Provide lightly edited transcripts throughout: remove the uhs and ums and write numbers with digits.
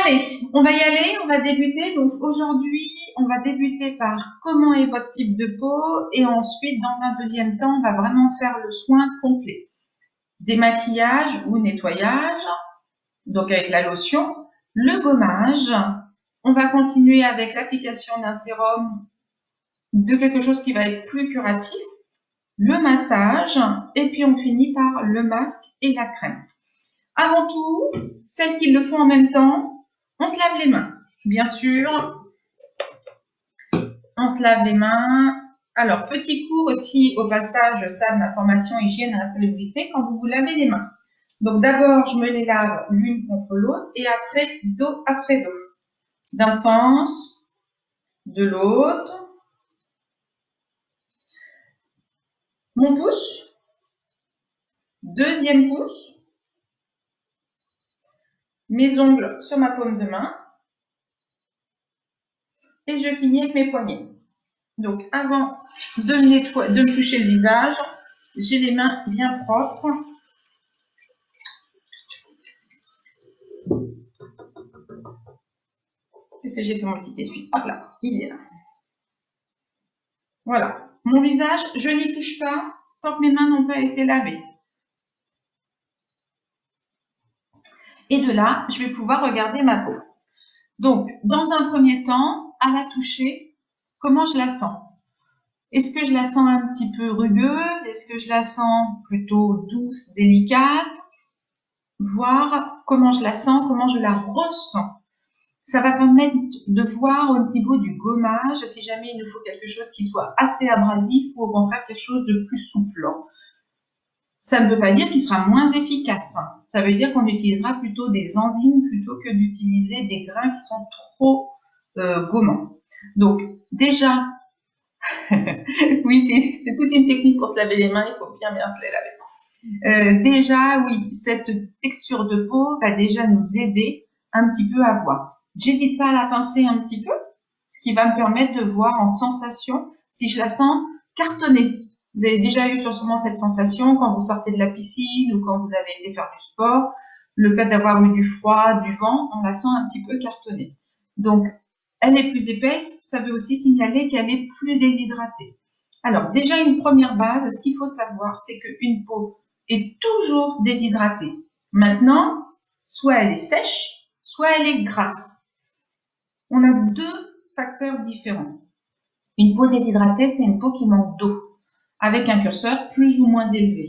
Allez, on va y aller, on va débuter. Donc aujourd'hui, on va débuter par comment est votre type de peau et ensuite, dans un deuxième temps, on va vraiment faire le soin complet. Démaquillage ou nettoyage, donc avec la lotion, le gommage. On va continuer avec l'application d'un sérum, de quelque chose qui va être plus curatif, le massage et puis on finit par le masque et la crème. Avant tout, celles qui le font en même temps, on se lave les mains. Bien sûr, on se lave les mains. Alors, petit cours aussi au passage, ça de ma formation hygiène à la salubrité, quand vous vous lavez les mains. Donc d'abord, je me les lave l'une contre l'autre et après, dos après dos. D'un sens, de l'autre. Mon pouce, deuxième pouce, mes ongles sur ma paume de main et je finis avec mes poignets. Donc avant de me toucher le visage, j'ai les mains bien propres. Et c'est j'ai fait mon petit essuie. Hop là, il est là. Voilà. Mon visage, je n'y touche pas tant que mes mains n'ont pas été lavées. Et de là, je vais pouvoir regarder ma peau. Donc, dans un premier temps, à la toucher, comment je la sens? Est-ce que je la sens un petit peu rugueuse? Est-ce que je la sens plutôt douce, délicate? Voir comment je la sens, comment je la ressens. Ça va permettre de voir au niveau du gommage si jamais il nous faut quelque chose qui soit assez abrasif ou au contraire quelque chose de plus souple. Ça ne veut pas dire qu'il sera moins efficace. Ça veut dire qu'on utilisera plutôt des enzymes plutôt que d'utiliser des grains qui sont trop gommants. Donc déjà, oui, c'est toute une technique pour se laver les mains, il faut bien se les laver. Déjà, oui, cette texture de peau va déjà nous aider un petit peu à voir. J'hésite pas à la pincer un petit peu, ce qui va me permettre de voir en sensation si je la sens cartonnée. Vous avez déjà eu sûrement cette sensation quand vous sortez de la piscine ou quand vous avez été faire du sport. Le fait d'avoir eu du froid, du vent, on la sent un petit peu cartonnée. Donc, elle est plus épaisse, ça veut aussi signaler qu'elle est plus déshydratée. Alors, déjà une première base, ce qu'il faut savoir, c'est qu'une peau est toujours déshydratée. Maintenant, soit elle est sèche, soit elle est grasse. On a deux facteurs différents. Une peau déshydratée, c'est une peau qui manque d'eau, avec un curseur plus ou moins élevé.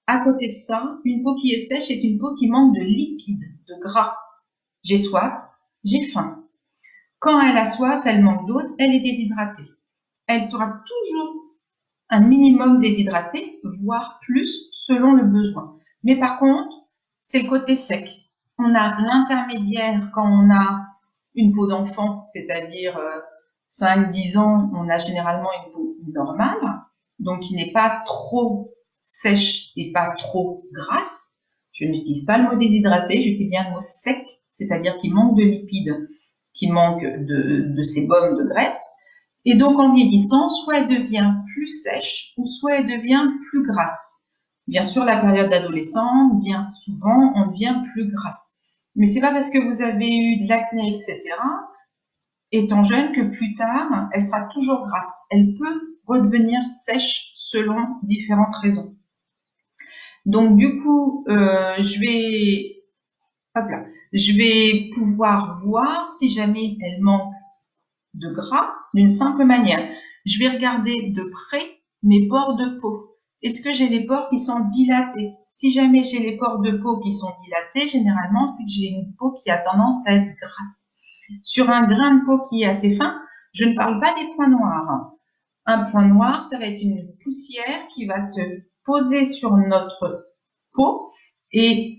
À côté de ça, une peau qui est sèche est une peau qui manque de lipides, de gras. J'ai soif, j'ai faim. Quand elle a soif, elle manque d'eau, elle est déshydratée. Elle sera toujours un minimum déshydratée, voire plus selon le besoin. Mais par contre, c'est le côté sec. On a l'intermédiaire quand on a une peau d'enfant, c'est-à-dire 5-10 ans, on a généralement une peau normale, donc qui n'est pas trop sèche et pas trop grasse. Je n'utilise pas le mot déshydraté, j'utilise bien le mot sec, c'est-à-dire qui manque de lipides, qui manque de sébum, de graisse. Et donc en vieillissant, soit elle devient plus sèche ou soit elle devient plus grasse. Bien sûr, la période d'adolescence, bien souvent, on devient plus grasse. Mais c'est pas parce que vous avez eu de l'acné, etc., étant jeune, que plus tard, elle sera toujours grasse. Elle peut redevenir sèche selon différentes raisons. Donc du coup, je vais pouvoir voir si jamais elle manque de gras d'une simple manière. Je vais regarder de près mes pores de peau. Est-ce que j'ai les pores qui sont dilatés? Si jamais j'ai les pores de peau qui sont dilatés, généralement, c'est que j'ai une peau qui a tendance à être grasse. Sur un grain de peau qui est assez fin, je ne parle pas des points noirs. Un point noir, ça va être une poussière qui va se poser sur notre peau et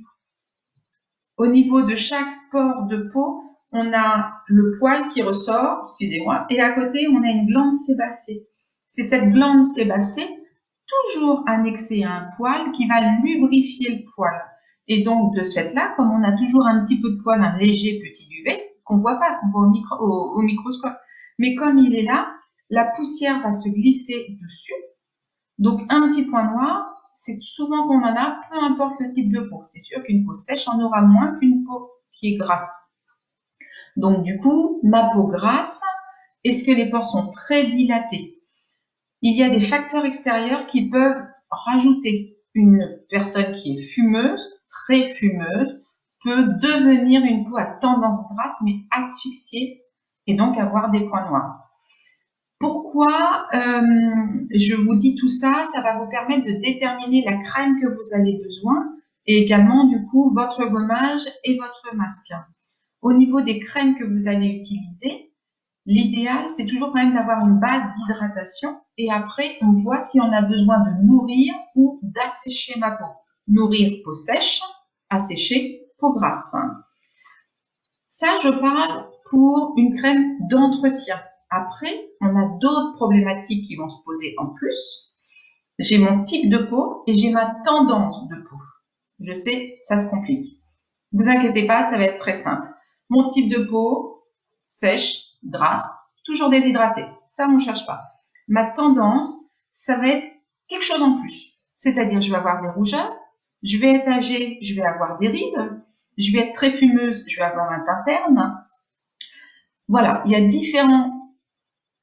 au niveau de chaque pore de peau, on a le poil qui ressort, excusez-moi, et à côté, on a une glande sébacée. C'est cette glande sébacée, toujours annexée à un poil, qui va lubrifier le poil. Et donc, de ce fait-là, comme on a toujours un petit peu de poil, un léger petit duvet, qu'on voit pas, qu'on voit au microscope, mais comme il est là, la poussière va se glisser dessus. Donc, un petit point noir, c'est souvent qu'on en a, peu importe le type de peau. C'est sûr qu'une peau sèche en aura moins qu'une peau qui est grasse. Donc du coup, ma peau grasse, est-ce que les pores sont très dilatés? Il y a des facteurs extérieurs qui peuvent rajouter. Une personne qui est fumeuse, très fumeuse, peut devenir une peau à tendance grasse, mais asphyxiée, et donc avoir des points noirs. Pourquoi je vous dis tout ça? Ça va vous permettre de déterminer la crème que vous avez besoin et également du coup votre gommage et votre masque. Au niveau des crèmes que vous allez utiliser, l'idéal c'est toujours quand même d'avoir une base d'hydratation et après on voit si on a besoin de nourrir ou d'assécher ma peau. Nourrir peau sèche, assécher peau grasse. Ça je parle pour une crème d'entretien. Après, on a d'autres problématiques qui vont se poser en plus. J'ai mon type de peau et j'ai ma tendance de peau. Je sais, ça se complique. Ne vous inquiétez pas, ça va être très simple. Mon type de peau, sèche, grasse, toujours déshydratée. Ça, on ne cherche pas. Ma tendance, ça va être quelque chose en plus. C'est-à-dire, je vais avoir des rougeurs, je vais être âgée, je vais avoir des rides, je vais être très fumeuse, je vais avoir un teint terne. Voilà, il y a différents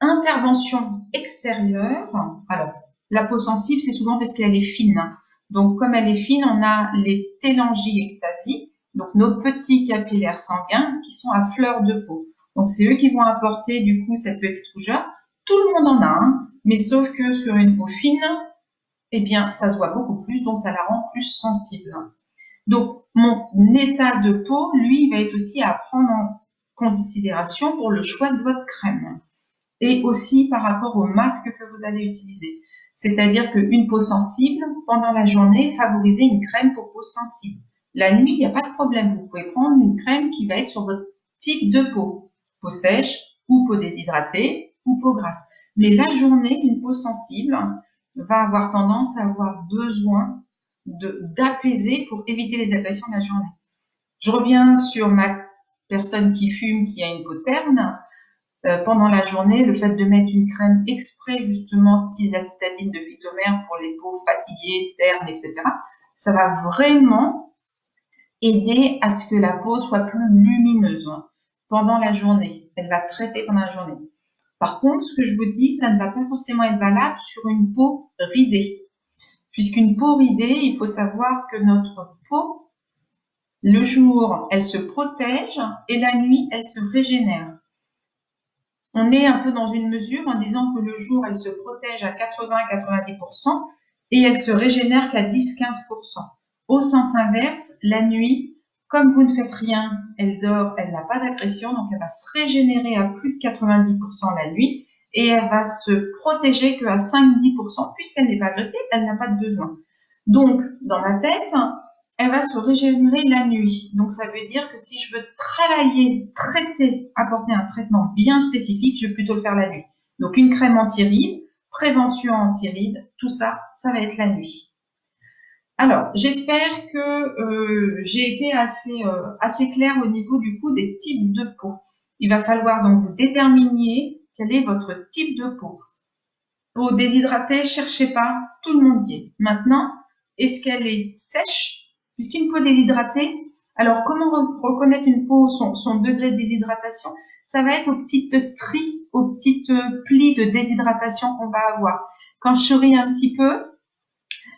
intervention extérieure. Alors, la peau sensible, c'est souvent parce qu'elle est fine. Donc, comme elle est fine, on a les télangiectasies, donc nos petits capillaires sanguins qui sont à fleur de peau. Donc, c'est eux qui vont apporter du coup cette petite rougeur. Tout le monde en a, hein, mais sauf que sur une peau fine, eh bien, ça se voit beaucoup plus, donc ça la rend plus sensible. Donc, mon état de peau, lui, va être aussi à prendre en considération pour le choix de votre crème. Et aussi par rapport au masque que vous allez utiliser. C'est-à-dire qu'une peau sensible, pendant la journée, favorisez une crème pour peau sensible. La nuit, il n'y a pas de problème. Vous pouvez prendre une crème qui va être sur votre type de peau. Peau sèche, ou peau déshydratée, ou peau grasse. Mais la journée, une peau sensible va avoir tendance à avoir besoin d'apaiser pour éviter les agressions de la journée. Je reviens sur ma personne qui fume, qui a une peau terne. Pendant la journée, le fait de mettre une crème exprès, justement, style la citadine de Phytomer pour les peaux fatiguées, ternes, etc., ça va vraiment aider à ce que la peau soit plus lumineuse pendant la journée. Elle va traiter pendant la journée. Par contre, ce que je vous dis, ça ne va pas forcément être valable sur une peau ridée. Puisqu'une peau ridée, il faut savoir que notre peau, le jour, elle se protège et la nuit, elle se régénère. On est un peu dans une mesure en disant que le jour, elle se protège à 80-90% et elle se régénère qu'à 10-15%. Au sens inverse, la nuit, comme vous ne faites rien, elle dort, elle n'a pas d'agression, donc elle va se régénérer à plus de 90% la nuit et elle va se protéger qu'à 5-10% puisqu'elle n'est pas agressée, elle n'a pas de besoin. Donc, dans ma tête, elle va se régénérer la nuit. Donc, ça veut dire que si je veux travailler, traiter, apporter un traitement bien spécifique, je vais plutôt le faire la nuit. Donc, une crème anti-rides, prévention anti-rides, tout ça, ça va être la nuit. Alors, j'espère que j'ai été assez claire au niveau du coup des types de peau. Il va falloir donc vous déterminer quel est votre type de peau. Peau déshydratée, cherchez pas, tout le monde y est. Maintenant, est-ce qu'elle est sèche? Puisqu'une peau déshydratée, alors comment reconnaître une peau, son degré de déshydratation? Ça va être aux petites stries, aux petites plis de déshydratation qu'on va avoir. Quand je souris un petit peu,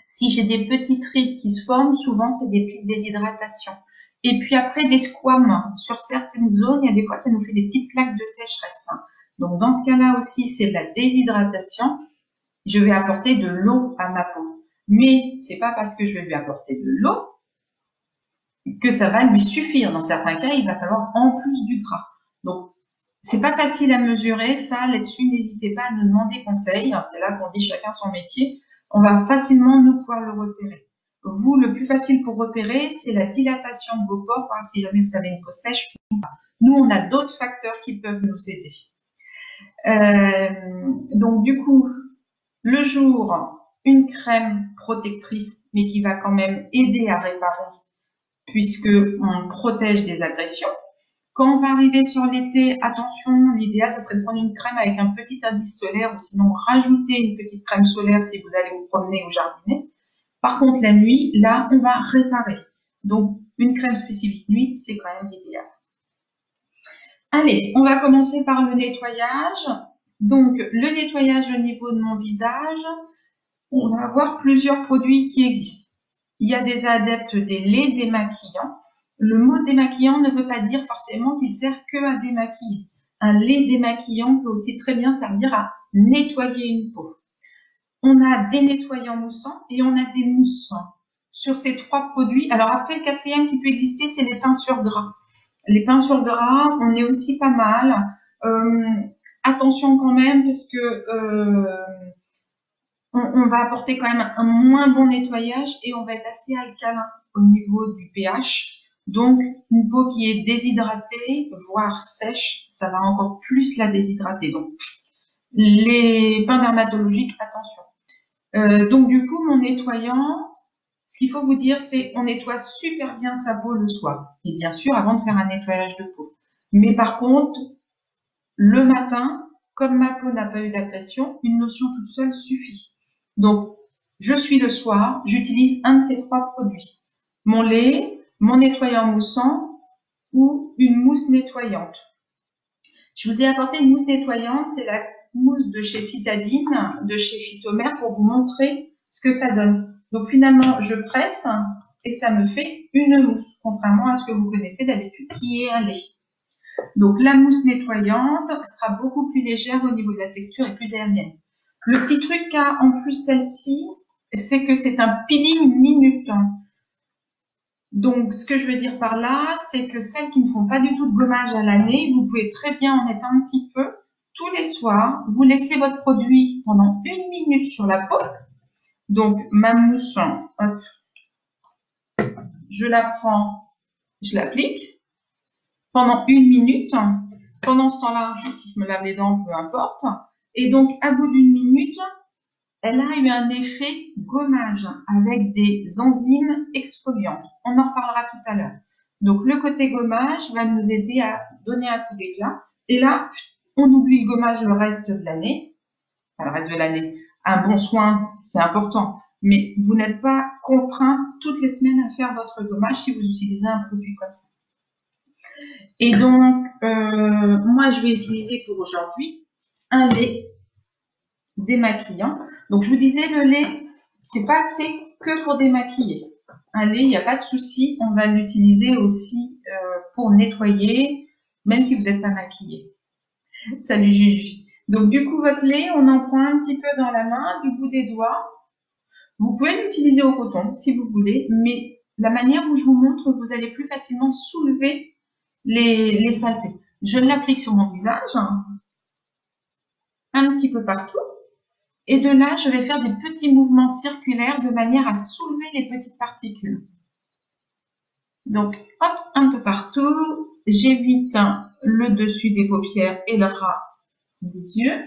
si j'ai des petites rides qui se forment, souvent c'est des plis de déshydratation. Et puis après des squames, sur certaines zones, il y a des fois ça nous fait des petites plaques de sécheresse. Donc dans ce cas-là aussi, c'est de la déshydratation. Je vais apporter de l'eau à ma peau. Mais c'est pas parce que je vais lui apporter de l'eau que ça va lui suffire. Dans certains cas, il va falloir en plus du gras. Donc, c'est pas facile à mesurer. Ça, là-dessus, n'hésitez pas à nous demander conseil. C'est là qu'on dit chacun son métier. On va facilement nous pouvoir le repérer. Vous, le plus facile pour repérer, c'est la dilatation de vos pores, voir si jamais vous avez une peau sèche ou pas. Nous, on a d'autres facteurs qui peuvent nous aider. Donc, du coup, le jour, une crème protectrice, mais qui va quand même aider à réparer, puisque on protège des agressions. Quand on va arriver sur l'été, attention, l'idéal, ce serait de prendre une crème avec un petit indice solaire, ou sinon rajouter une petite crème solaire si vous allez vous promener ou jardiner. Par contre, la nuit, là, on va réparer. Donc, une crème spécifique nuit, c'est quand même l'idéal. Allez, on va commencer par le nettoyage. Donc, le nettoyage au niveau de mon visage, on va avoir plusieurs produits qui existent. Il y a des adeptes des laits démaquillants. Le mot démaquillant ne veut pas dire forcément qu'il sert que à démaquiller. Un lait démaquillant peut aussi très bien servir à nettoyer une peau. On a des nettoyants moussants et on a des moussants. Sur ces trois produits, alors après le quatrième qui peut exister, c'est les pincures gras. Les pincures gras, on est aussi pas mal. Attention quand même parce que on va apporter quand même un moins bon nettoyage et on va être assez alcalin au niveau du pH. Donc, une peau qui est déshydratée, voire sèche, ça va encore plus la déshydrater. Donc, les pains dermatologiques, attention. Donc, du coup, mon nettoyant, ce qu'il faut vous dire, c'est on nettoie super bien sa peau le soir. Et bien sûr, avant de faire un nettoyage de peau. Mais par contre, le matin, comme ma peau n'a pas eu d'agression, une lotion toute seule suffit. Donc, je suis le soir, j'utilise un de ces trois produits. Mon lait, mon nettoyant moussant ou une mousse nettoyante. Je vous ai apporté une mousse nettoyante, c'est la mousse de chez Citadine, de chez Phytomère, pour vous montrer ce que ça donne. Donc finalement, je presse et ça me fait une mousse, contrairement à ce que vous connaissez d'habitude qui est un lait. Donc la mousse nettoyante sera beaucoup plus légère au niveau de la texture et plus aérienne. Le petit truc qu'a en plus celle-ci, c'est que c'est un peeling minute. Donc ce que je veux dire par là, c'est que celles qui ne font pas du tout de gommage à l'année, vous pouvez très bien en mettre un petit peu tous les soirs. Vous laissez votre produit pendant 1 minute sur la peau. Donc ma mousse, hop, je la prends, je l'applique pendant 1 minute. Pendant ce temps-là, je me lave les dents, peu importe. Et donc, à bout d'1 minute, elle a eu un effet gommage avec des enzymes exfoliantes. On en reparlera tout à l'heure. Donc, le côté gommage va nous aider à donner un coup d'éclat. Et là, on oublie le gommage le reste de l'année. Enfin, le reste de l'année. Un bon soin, c'est important. Mais vous n'êtes pas contraint toutes les semaines à faire votre gommage si vous utilisez un produit comme ça. Et donc, moi, je vais utiliser pour aujourd'hui un lait démaquillant. Donc, je vous disais, le lait, c'est pas fait que pour démaquiller. Un lait, il n'y a pas de souci, on va l'utiliser aussi pour nettoyer, même si vous n'êtes pas maquillé. Salut Juju. Donc, du coup, votre lait, on en prend un petit peu dans la main, du bout des doigts. Vous pouvez l'utiliser au coton si vous voulez, mais la manière où je vous montre, vous allez plus facilement soulever les saletés. Je l'applique sur mon visage, un petit peu partout. Et de là, je vais faire des petits mouvements circulaires de manière à soulever les petites particules. Donc, hop, un peu partout. J'évite le dessus des paupières et le ras des yeux.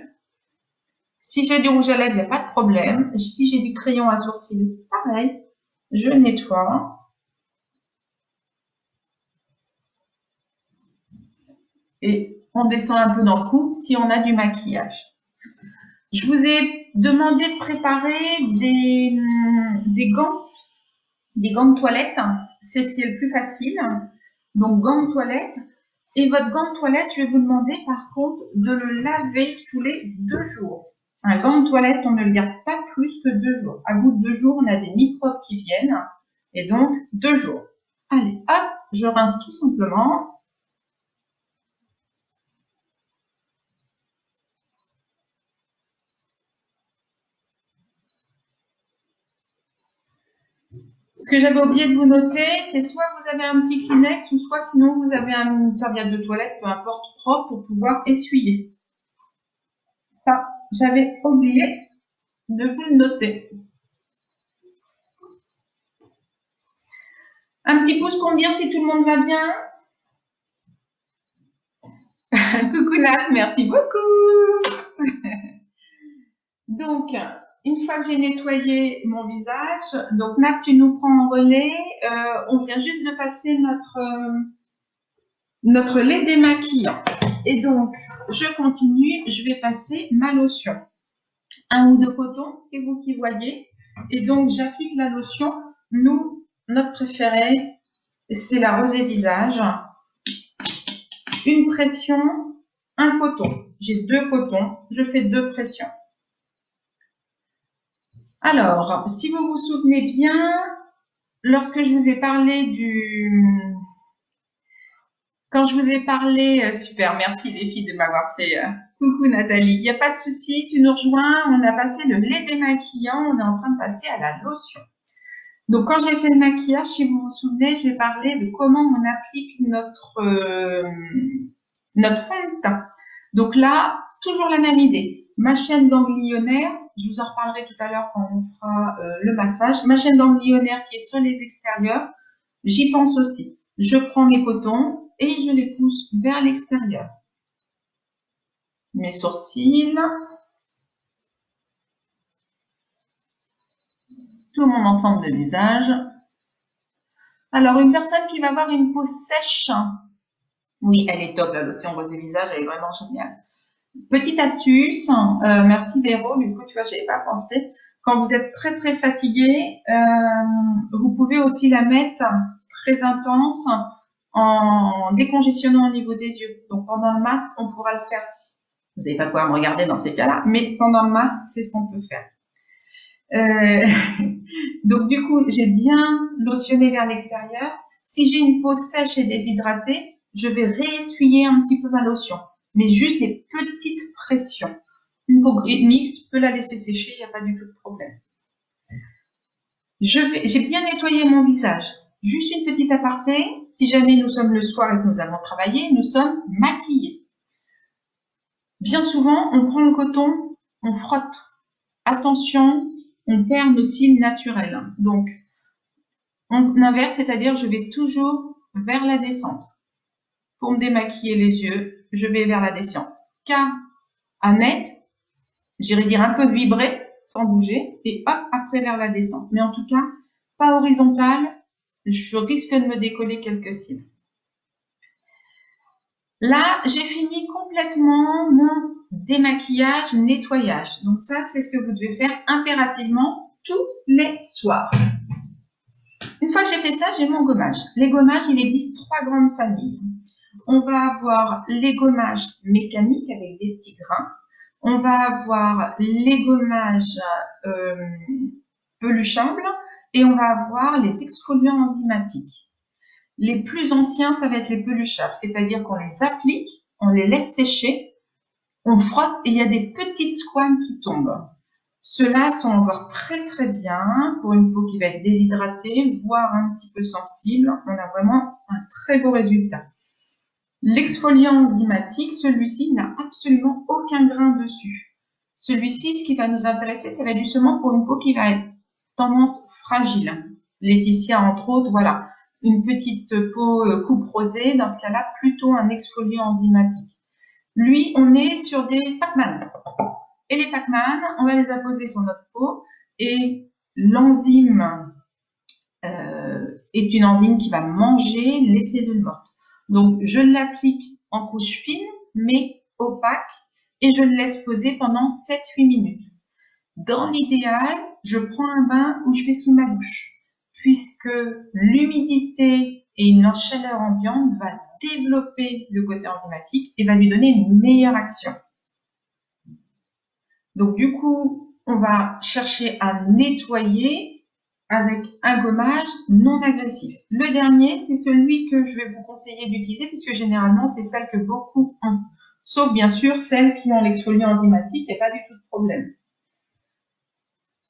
Si j'ai du rouge à lèvres, il n'y a pas de problème. Si j'ai du crayon à sourcils, pareil. Je nettoie. Et on descend un peu dans le cou si on a du maquillage. Je vous ai demandé de préparer des gants de toilette. C'est ce qui est le plus facile. Donc, gants de toilette. Et votre gant de toilette, je vais vous demander par contre de le laver tous les 2 jours. Un gant de toilette, on ne le garde pas plus que 2 jours. À bout de 2 jours, on a des microbes qui viennent. Et donc, 2 jours. Allez, hop, je rince tout simplement. Ce que j'avais oublié de vous noter, c'est soit vous avez un petit Kleenex ou soit sinon vous avez une serviette de toilette, peu importe, propre pour pouvoir essuyer. Ça, j'avais oublié de vous le noter. Un petit pouce pour me dire si tout le monde va bien. Coucou Nat, merci beaucoup. Donc, une fois que j'ai nettoyé mon visage, donc Nat, tu nous prends en relais. On vient juste de passer notre lait démaquillant. Et donc, je continue, je vais passer ma lotion. Un ou deux cotons, c'est vous qui voyez. Et donc, j'applique la lotion. Nous, notre préférée, c'est la rosée visage. Une pression, un coton. J'ai 2 cotons, je fais 2 pressions. Alors, si vous vous souvenez bien, lorsque je vous ai parlé Quand je vous ai parlé, super, merci les filles de m'avoir fait coucou Nathalie, il n'y a pas de souci, tu nous rejoins, on a passé le lait démaquillant, on est en train de passer à la lotion. Donc quand j'ai fait le maquillage, si vous vous souvenez, j'ai parlé de comment on applique notre fond de teint. Donc là, toujours la même idée. Ma chaîne ganglionnaire, je vous en reparlerai tout à l'heure quand on fera le massage. Ma chaîne ganglionnaire qui est sur les extérieurs, j'y pense aussi. Je prends mes cotons et je les pousse vers l'extérieur. Mes sourcils. Tout mon ensemble de visage. Alors, une personne qui va avoir une peau sèche. Oui, elle est top, la lotion rose des visages, elle est vraiment géniale. Petite astuce, merci Véro, du coup, tu vois, j'avais pas pensé. Quand vous êtes très très fatigué, vous pouvez aussi la mettre très intense en décongestionnant au niveau des yeux. Donc pendant le masque, on pourra le faire. Vous n'allez pas pouvoir me regarder dans ces cas-là, mais pendant le masque, c'est ce qu'on peut faire. Donc du coup, j'ai bien lotionné vers l'extérieur. Si j'ai une peau sèche et déshydratée, je vais réessuyer un petit peu ma lotion, mais juste des petites pressions. Une peau mixte, peut la laisser sécher, il n'y a pas du tout de problème. J'ai bien nettoyé mon visage. Juste une petite aparté, si jamais nous sommes le soir et que nous avons travaillé, nous sommes maquillés. Bien souvent, on prend le coton, on frotte. Attention, on perd nos cils naturels. Donc, on inverse, c'est-à-dire je vais toujours vers la descente. Pour me démaquiller les yeux, je vais vers la descente. Car à mettre, j'irais dire un peu vibrer, sans bouger, et hop, après vers la descente. Mais en tout cas, pas horizontale, je risque de me décoller quelques cils. Là, j'ai fini complètement mon démaquillage, nettoyage. Donc ça, c'est ce que vous devez faire impérativement tous les soirs. Une fois que j'ai fait ça, j'ai mon gommage. Les gommages, il existe 3 grandes familles. On va avoir les gommages mécaniques avec des petits grains. On va avoir les gommages peluchables et on va avoir les exfoliants enzymatiques. Les plus anciens, ça va être les peluchables, c'est-à-dire qu'on les applique, on les laisse sécher, on frotte et il y a des petites squames qui tombent. Ceux-là sont encore très très bien pour une peau qui va être déshydratée, voire un petit peu sensible. On a vraiment un très beau résultat. L'exfoliant enzymatique, celui-ci n'a absolument aucun grain dessus. Celui-ci, ce qui va nous intéresser, ça va être justement pour une peau qui va être tendance fragile. Laetitia, entre autres, voilà. Une petite peau coupe rosée, dans ce cas-là, plutôt un exfoliant enzymatique. Lui, on est sur des Pac-Man. Et les Pac-Man, on va les apposer sur notre peau et l'enzyme est une enzyme qui va manger les cellules mortes. Donc, je l'applique en couche fine, mais opaque, et je le laisse poser pendant 7-8 minutes. Dans l'idéal, je prends un bain où je vais sous ma douche, puisque l'humidité et une chaleur ambiante va développer le côté enzymatique et va lui donner une meilleure action. Donc, du coup, on va chercher à nettoyer avec un gommage non agressif. Le dernier, c'est celui que je vais vous conseiller d'utiliser puisque généralement, c'est celle que beaucoup ont. Sauf bien sûr celles qui ont l'exfoliant enzymatique, il n'y a pas du tout de problème.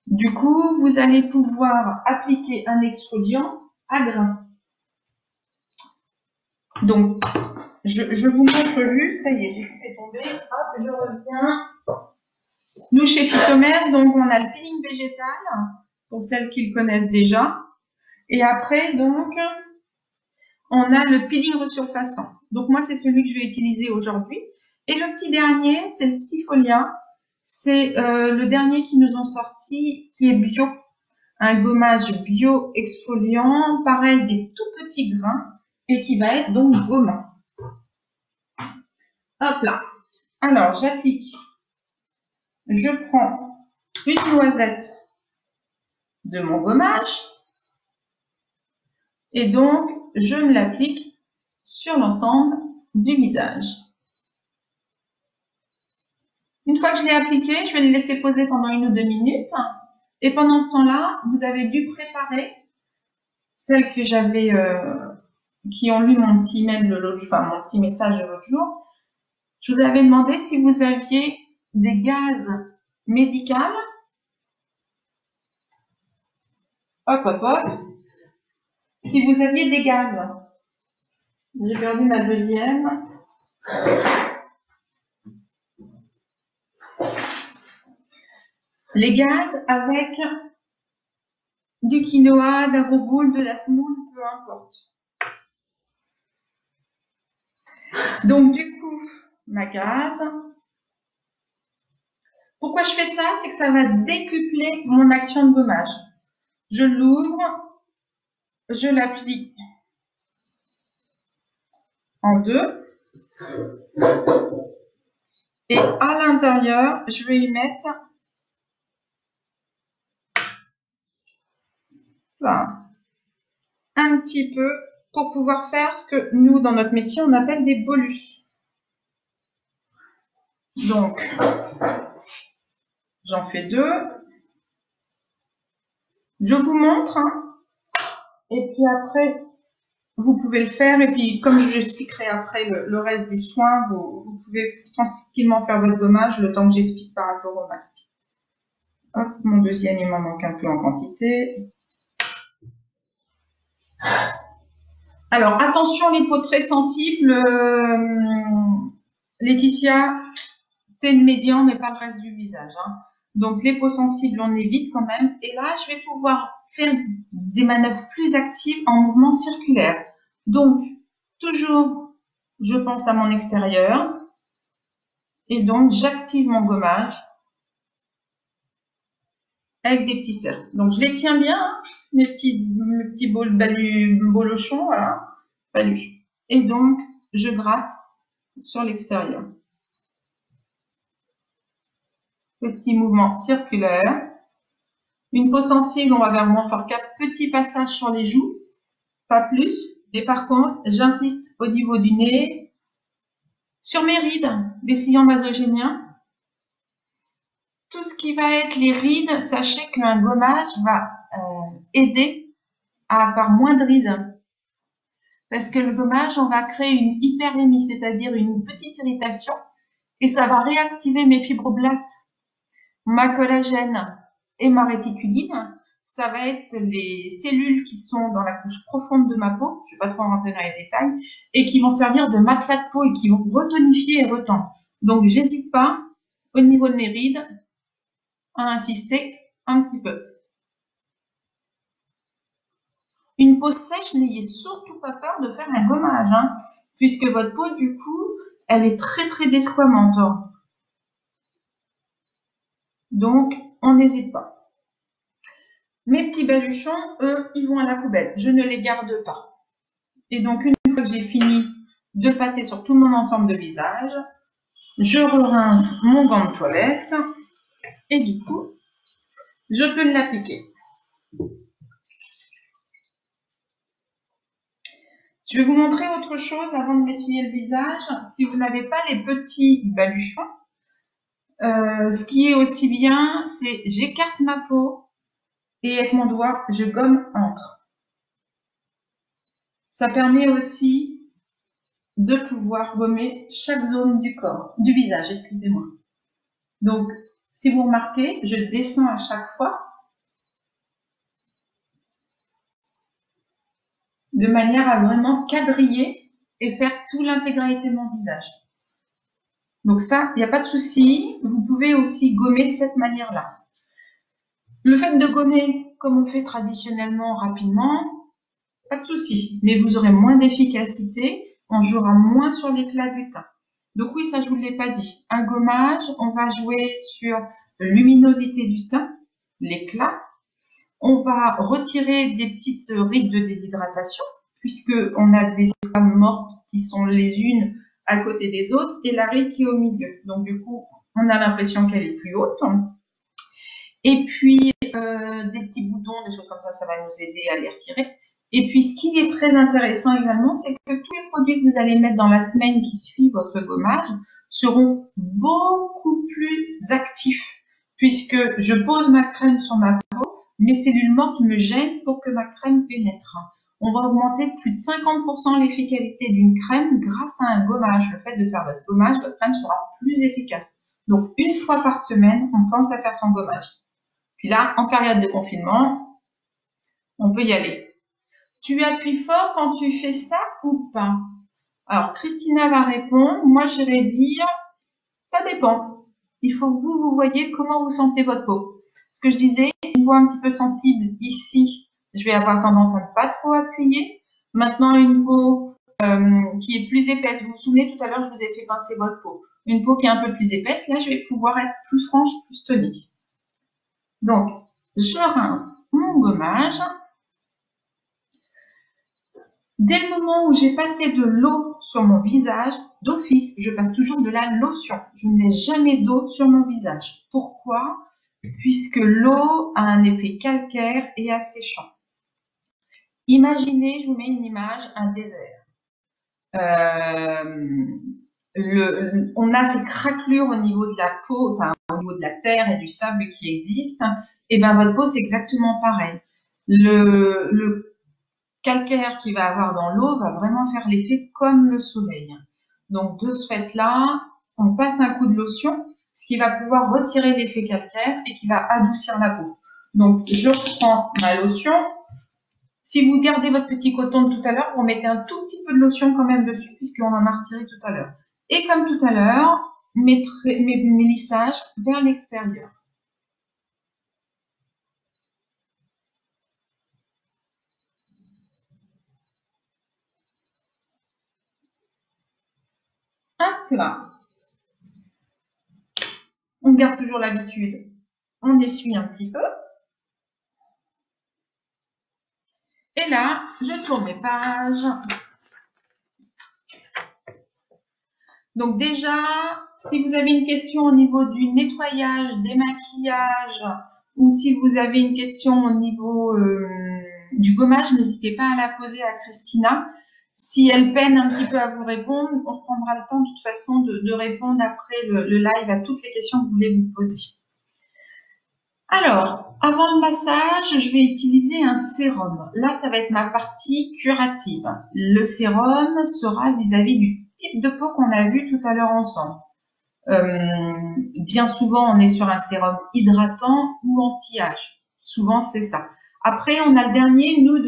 Du coup, vous allez pouvoir appliquer un exfoliant à grains. Donc, je vous montre juste, ça y est, j'ai tout fait tomber. Hop, je reviens. Nous, chez Phytomère, donc on a le peeling végétal, pour celles qui le connaissent déjà. Et après, donc, on a le peeling resurfaçant. Donc, moi, c'est celui que je vais utiliser aujourd'hui. Et le petit dernier, c'est le Sifolia. C'est le dernier qui nous ont sorti, qui est bio. Un gommage bio exfoliant, pareil, des tout petits grains, et qui va être donc gommant. Hop là. Alors, j'applique. Je prends une noisette de mon gommage. Et donc, je me l'applique sur l'ensemble du visage. Une fois que je l'ai appliqué, je vais le laisser poser pendant 1 ou 2 minutes. Et pendant ce temps-là, vous avez dû préparer celles que j'avais, qui ont lu mon petit mail de l'autre, enfin mon petit message de l'autre jour. Je vous avais demandé si vous aviez des gaz médicaux. Hop, hop, hop. Si vous aviez des gaz. J'ai perdu ma deuxième. Les gaz avec du quinoa, de la rougoule, de la semoule, peu importe. Donc du coup, ma gaz. Pourquoi je fais ça? C'est que ça va décupler mon action de gommage. Je l'ouvre, je l'applique en 2. Et à l'intérieur, je vais y mettre là, un petit peu pour pouvoir faire ce que nous, dans notre métier, on appelle des bolus. Donc, j'en fais 2. Je vous montre. Et puis après, vous pouvez le faire. Et puis, comme je vous expliquerai après le reste du soin, vous pouvez tranquillement faire votre gommage le temps que j'explique par rapport au masque. Hop, mon deuxième, il m'en manque un peu en quantité. Alors, attention, les peaux très sensibles. Laetitia, t'es le médian, mais pas le reste du visage. Hein. Donc, les peaux sensibles, on évite quand même. Et là, je vais pouvoir faire des manœuvres plus actives en mouvement circulaire. Donc, toujours, je pense à mon extérieur. Et donc, j'active mon gommage avec des petits cercles. Donc, je les tiens bien, hein, mes petits bolochons, voilà, balus. Et donc, je gratte sur l'extérieur. Petit mouvement circulaire. Une peau sensible, on va vers moins fort cap. Petit passage sur les joues, pas plus. Et par contre, j'insiste au niveau du nez, sur mes rides, les sillons nasogéniens. Tout ce qui va être les rides, sachez qu'un gommage va aider à avoir moins de rides. Parce que le gommage, on va créer une hyperémie, c'est-à-dire une petite irritation, et ça va réactiver mes fibroblastes, ma collagène et ma réticuline. Ça va être les cellules qui sont dans la couche profonde de ma peau, je ne vais pas trop rentrer dans les détails, et qui vont servir de matelas de peau et qui vont retonifier et retendre. Donc, j'hésite pas, au niveau de mes rides, à insister un petit peu. Une peau sèche, n'ayez surtout pas peur de faire un gommage, hein, puisque votre peau, du coup, elle est très très desquamante. Donc, on n'hésite pas. Mes petits baluchons, eux, ils vont à la poubelle. Je ne les garde pas. Et donc, une fois que j'ai fini de passer sur tout mon ensemble de visage, je rince mon gant de toilette et du coup, je peux l'appliquer. Je vais vous montrer autre chose avant de m'essuyer le visage. Si vous n'avez pas les petits baluchons, ce qui est aussi bien, c'est j'écarte ma peau et avec mon doigt, je gomme entre. Ça permet aussi de pouvoir gommer chaque zone du corps, du visage, excusez-moi. Donc, si vous remarquez, je descends à chaque fois de manière à vraiment quadriller et faire toute l'intégralité de mon visage. Donc ça, il n'y a pas de souci. Vous pouvez aussi gommer de cette manière-là. Le fait de gommer, comme on fait traditionnellement, rapidement, pas de souci. Mais vous aurez moins d'efficacité, on jouera moins sur l'éclat du teint. Donc oui, ça je vous l'ai pas dit. Un gommage, on va jouer sur la luminosité du teint, l'éclat. On va retirer des petites rides de déshydratation, puisque on a des femmes mortes qui sont les unes à côté des autres et la ride qui est au milieu. Donc du coup, on a l'impression qu'elle est plus haute. Et puis des petits boutons, des choses comme ça va nous aider à les retirer. Et puis, ce qui est très intéressant également, c'est que tous les produits que vous allez mettre dans la semaine qui suit votre gommage seront beaucoup plus actifs, puisque je pose ma crème sur ma peau, mes cellules mortes me gênent pour que ma crème pénètre. On va augmenter de plus de 50% l'efficacité d'une crème grâce à un gommage. Le fait de faire votre gommage, votre crème sera plus efficace. Donc, une fois par semaine, on pense à faire son gommage. Puis là, en période de confinement, on peut y aller. Tu appuies fort quand tu fais ça ou pas? Alors, Christina va répondre. Moi, j'irais dire, ça dépend. Il faut que vous voyez comment vous sentez votre peau. Ce que je disais, une peau un petit peu sensible ici, je vais avoir tendance à ne pas trop appuyer. Maintenant, une peau qui est plus épaisse. Vous vous souvenez, tout à l'heure, je vous ai fait pincer votre peau. Une peau qui est un peu plus épaisse, là, je vais pouvoir être plus franche, plus tonique. Donc, je rince mon gommage. Dès le moment où j'ai passé de l'eau sur mon visage, d'office, je passe toujours de la lotion. Je ne mets jamais d'eau sur mon visage. Pourquoi? Puisque l'eau a un effet calcaire et asséchant. Imaginez, je vous mets une image, un désert. On a ces craquelures au niveau de la peau, enfin au niveau de la terre et du sable qui existent. Et ben votre peau c'est exactement pareil. Le calcaire qu'il va avoir dans l'eau va vraiment faire l'effet comme le soleil. Donc de ce fait-là, on passe un coup de lotion, ce qui va pouvoir retirer l'effet calcaire et qui va adoucir la peau. Donc je reprends ma lotion. Si vous gardez votre petit coton de tout à l'heure, vous mettez un tout petit peu de lotion quand même dessus puisqu'on en a retiré tout à l'heure. Et comme tout à l'heure, mes lissages vers l'extérieur. Hop là. On garde toujours l'habitude. On essuie un petit peu. Et là, je tourne mes pages. Donc déjà, si vous avez une question au niveau du nettoyage, des maquillages, ou si vous avez une question au niveau du gommage, n'hésitez pas à la poser à Christina. Si elle peine un petit peu à vous répondre, on se prendra le temps de toute façon de répondre après le live à toutes les questions que vous voulez vous poser. Alors, avant le massage, je vais utiliser un sérum. Là, ça va être ma partie curative. Le sérum sera vis-à-vis du type de peau qu'on a vu tout à l'heure ensemble. Bien souvent, on est sur un sérum hydratant ou anti-âge. Souvent, c'est ça. Après, on a le dernier, nous,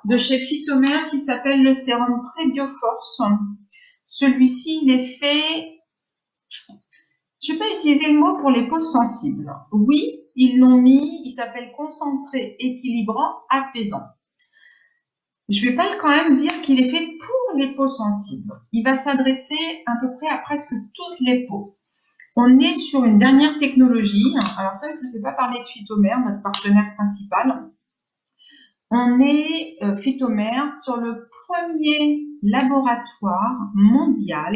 de chez Phytomère, qui s'appelle le sérum Prébioforce. Celui-ci, il est fait... Je peux utiliser le mot pour les peaux sensibles. Oui, ils l'ont mis, il s'appelle concentré, équilibrant, apaisant. Je vais pas quand même dire qu'il est fait pour les peaux sensibles. Il va s'adresser à peu près à presque toutes les peaux. On est sur une dernière technologie. Alors ça, je ne vous ai pas parlé de Phytomère, notre partenaire principal. On est, Phytomère, sur le premier laboratoire mondial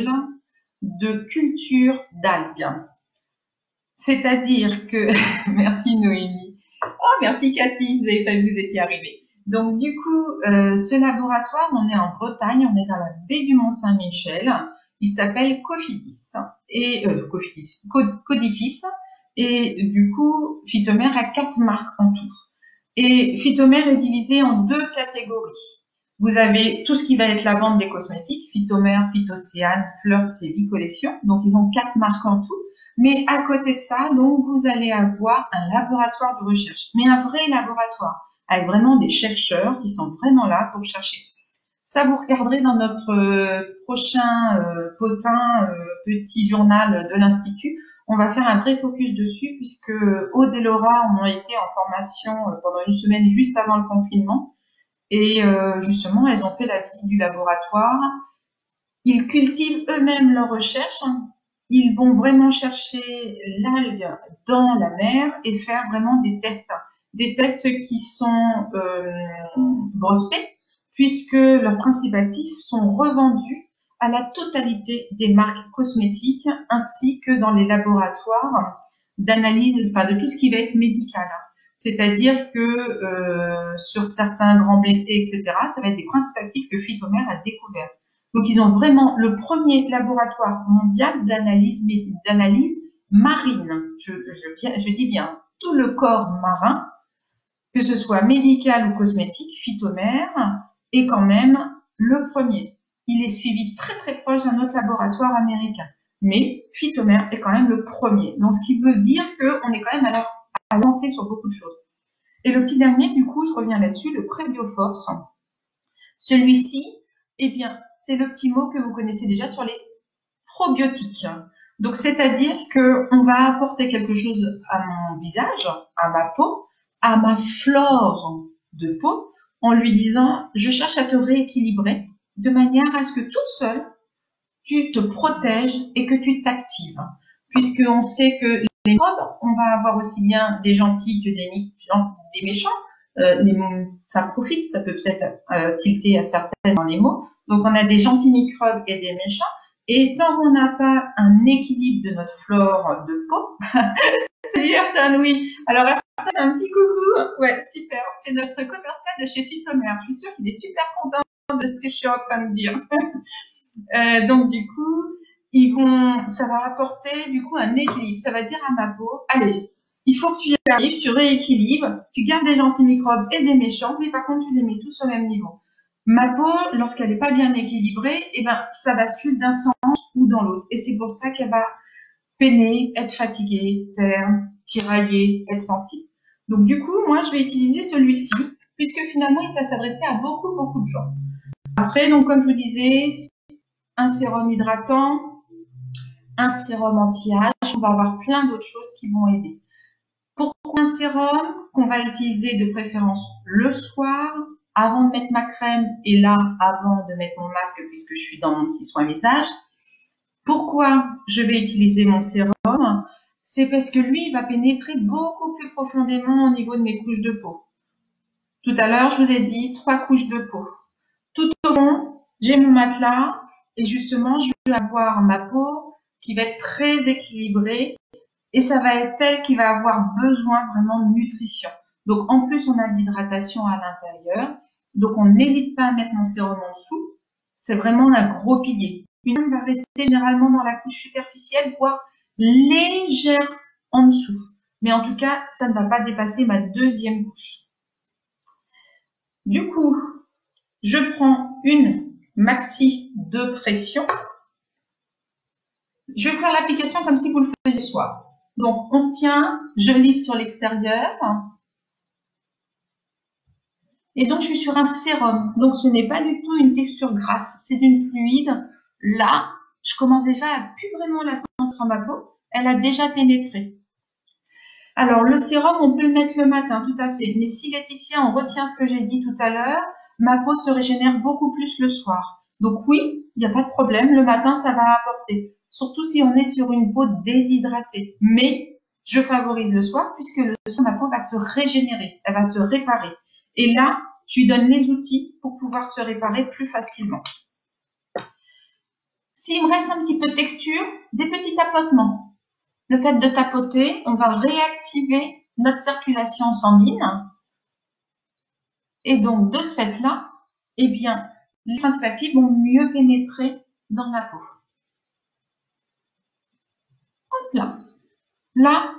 de culture d'algues. C'est-à-dire que, merci Noémie, oh merci Cathy, vous avez pas vu, vous étiez arrivée. Donc du coup, ce laboratoire, on est en Bretagne, on est dans la baie du Mont-Saint-Michel. Il s'appelle Cofidis et Codifis et du coup, Phytomère a 4 marques en tout. Et Phytomère est divisé en 2 catégories. Vous avez tout ce qui va être la vente des cosmétiques, Phytomère, Phytocéane, Flirt, c'est Collection. Donc ils ont 4 marques en tout. Mais à côté de ça, donc vous allez avoir un laboratoire de recherche, mais un vrai laboratoire avec vraiment des chercheurs qui sont vraiment là pour chercher. Ça, vous regarderez dans notre prochain petit journal de l'Institut. On va faire un vrai focus dessus puisque Aude et Laura ont été en formation pendant une semaine juste avant le confinement. Et justement, elles ont fait la visite du laboratoire. Ils cultivent eux-mêmes leurs recherches. Ils vont vraiment chercher l'algue dans la mer et faire vraiment des tests qui sont brevetés, puisque leurs principes actifs sont revendus à la totalité des marques cosmétiques, ainsi que dans les laboratoires d'analyse, enfin de tout ce qui va être médical. C'est-à-dire que sur certains grands blessés, etc., ça va être des principes actifs que Phytomer a découverts. Donc, ils ont vraiment le premier laboratoire mondial d'analyse marine. Je dis bien tout le corps marin, que ce soit médical ou cosmétique, Phytomer est quand même le premier. Il est suivi très très proche d'un autre laboratoire américain. Mais Phytomer est quand même le premier. Donc, ce qui veut dire qu'on est quand même à lancer sur beaucoup de choses. Et le petit dernier, du coup, je reviens là-dessus, le Prébioforce. Celui-ci, eh bien, c'est le petit mot que vous connaissez déjà sur les probiotiques. Donc, c'est-à-dire qu'on va apporter quelque chose à mon visage, à ma peau, à ma flore de peau, en lui disant, je cherche à te rééquilibrer de manière à ce que toute seule, tu te protèges et que tu t'actives. Puisqu'on sait que les microbes, on va avoir aussi bien des gentils que des méchants. Ça profite, ça peut peut-être tilter à certains dans les mots. Donc, on a des gentils microbes et des méchants. Et tant qu'on n'a pas un équilibre de notre flore de peau, salut Ayrton, oui. Alors Ayrton, un petit coucou. Ouais, super. C'est notre commercial de chez Phytomer. Je suis sûre qu'il est super content de ce que je suis en train de dire. Donc du coup, ça va apporter du coup un équilibre. Ça va dire à ma peau, allez, il faut que tu y arrives, tu rééquilibres, tu gardes des gentils microbes et des méchants, mais par contre tu les mets tous au même niveau. Ma peau, lorsqu'elle n'est pas bien équilibrée, eh ben ça bascule d'un sens ou dans l'autre, et c'est pour ça qu'elle va peiner, être fatiguée, terne, tiraillée, être sensible. Donc du coup, moi je vais utiliser celui-ci, puisque finalement il va s'adresser à beaucoup de gens. Après, donc comme je vous disais, un sérum hydratant, un sérum anti-âge, on va avoir plein d'autres choses qui vont aider. Pourquoi un sérum qu'on va utiliser de préférence le soir, avant de mettre ma crème et là, avant de mettre mon masque puisque je suis dans mon petit soin visage. Pourquoi je vais utiliser mon sérum? C'est parce que lui, il va pénétrer beaucoup plus profondément au niveau de mes couches de peau. Tout à l'heure, je vous ai dit 3 couches de peau. Tout au fond, j'ai mon matelas et justement, je vais avoir ma peau qui va être très équilibrée et ça va être elle qui va avoir besoin vraiment de nutrition. Donc, en plus, on a de l'hydratation à l'intérieur. Donc, on n'hésite pas à mettre mon sérum en dessous. C'est vraiment un gros pilier. Une femme va rester généralement dans la couche superficielle, voire légère en dessous. Mais en tout cas, ça ne va pas dépasser ma deuxième couche. Du coup, je prends une maxi de pression. Je vais faire l'application comme si vous le faisiez ce soir. Donc, on tient, je lisse sur l'extérieur. Et donc, je suis sur un sérum. Donc, ce n'est pas du tout une texture grasse, c'est d'une fluide. Là, je commence déjà à plus vraiment la sentir sur ma peau. Elle a déjà pénétré. Alors, le sérum, on peut le mettre le matin, tout à fait. Mais si Laetitia, on retient ce que j'ai dit tout à l'heure, ma peau se régénère beaucoup plus le soir. Donc oui, il n'y a pas de problème. Le matin, ça va apporter. Surtout si on est sur une peau déshydratée. Mais je favorise le soir puisque le soir, ma peau va se régénérer. Elle va se réparer. Et là, je lui donne les outils pour pouvoir se réparer plus facilement. S'il me reste un petit peu de texture, des petits tapotements. Le fait de tapoter, on va réactiver notre circulation sanguine. Et donc, de ce fait-là, eh bien, les principes actifs vont mieux pénétrer dans la peau. Hop là. Là,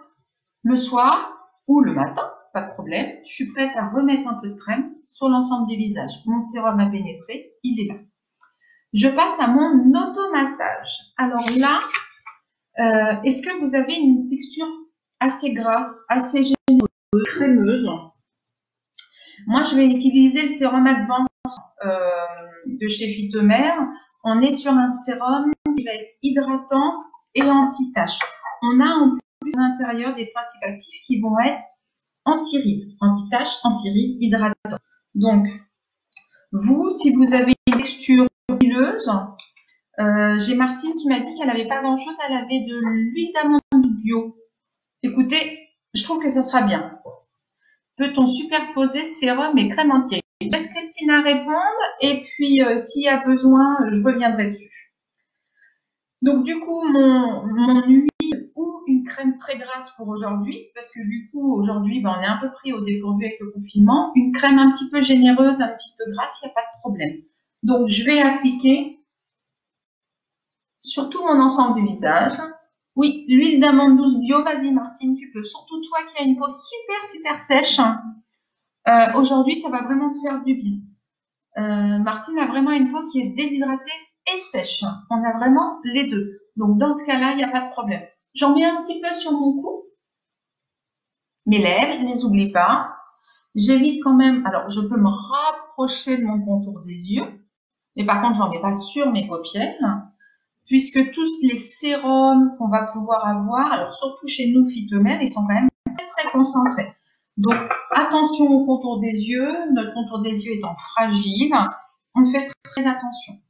le soir ou le matin, pas de problème, je suis prête à remettre un peu de crème sur l'ensemble du visage. Mon sérum a pénétré, il est là. Je passe à mon automassage. Alors là, est-ce que vous avez une texture assez grasse, assez généreuse, crémeuse? Moi, je vais utiliser le sérum Advance de chez Phytomer. On est sur un sérum qui va être hydratant et anti-tache. On a en plus à l'intérieur des principes actifs qui vont être anti-rides, anti-tache, anti-rides, hydratant. Donc, vous, si vous avez une texture huileuse, j'ai Martine qui m'a dit qu'elle n'avait pas grand-chose, elle avait de l'huile d'amande bio. Écoutez, je trouve que ça sera bien. Peut-on superposer sérum et crème anti-rides? Laisse Christina répondre et puis s'il y a besoin, je reviendrai dessus. Donc du coup, mon huile ou une crème très grasse pour aujourd'hui, parce que du coup, aujourd'hui, ben, on est un peu pris au dépourvu avec le confinement. Une crème un petit peu généreuse, un petit peu grasse, il n'y a pas de problème. Donc, je vais appliquer sur tout mon ensemble du visage. Oui, l'huile d'amande douce bio, vas-y Martine, tu peux. Surtout toi qui as une peau super sèche. Aujourd'hui, ça va vraiment te faire du bien. Martine a vraiment une peau qui est déshydratée et sèche. On a vraiment les deux. Donc, dans ce cas-là, il n'y a pas de problème. J'en mets un petit peu sur mon cou. Mes lèvres, je ne les oublie pas. J'évite quand même, alors je peux me rapprocher de mon contour des yeux, mais par contre, j'en mets pas sur mes paupières, puisque tous les sérums qu'on va pouvoir avoir, alors surtout chez nous, phytomènes, ils sont quand même très concentrés. Donc, attention au contour des yeux. Notre contour des yeux étant fragile, on fait très attention.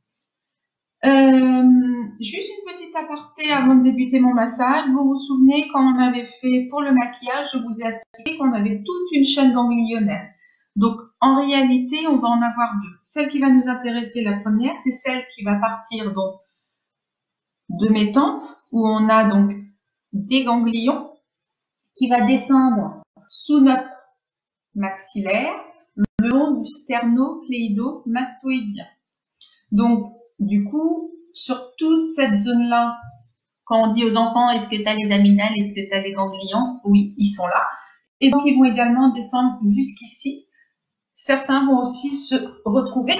Juste une petite aparté avant de débuter mon massage. Vous vous souvenez quand on avait fait pour le maquillage, je vous ai expliqué qu'on avait toute une chaîne ganglionnaire. Donc, en réalité, on va en avoir deux. Celle qui va nous intéresser, la première, c'est celle qui va partir donc de mes tempes, où on a donc des ganglions qui va descendre sous notre maxillaire, le long du sternocléido-mastoïdien. Donc, du coup, sur toute cette zone-là, quand on dit aux enfants, est-ce que tu as les aminales, est-ce que tu as les ganglions? Oui, ils sont là. Et donc, ils vont également descendre jusqu'ici. Certains vont aussi se retrouver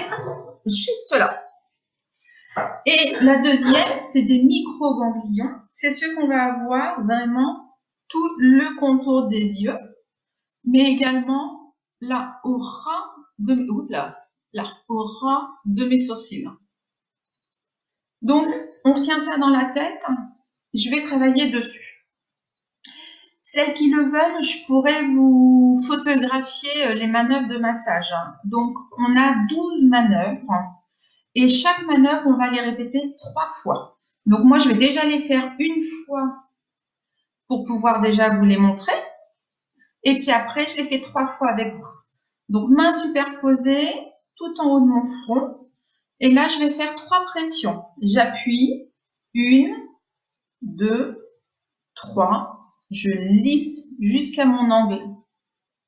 juste là. Et la deuxième, c'est des micro-ganglions. C'est ceux qu'on va avoir vraiment tout le contour des yeux, mais également la aura de mes sourcils. Donc, on retient ça dans la tête. Je vais travailler dessus. Celles qui le veulent, je pourrais vous photographier les manœuvres de massage. Donc, on a 12 manœuvres et chaque manœuvre, on va les répéter 3 fois. Donc, moi, je vais déjà les faire une fois pour pouvoir déjà vous les montrer. Et puis après, je les fais 3 fois avec vous. Donc, main superposée tout en haut de mon front. Et là, je vais faire 3 pressions. J'appuie. 1, 2, 3. Je lisse jusqu'à mon angle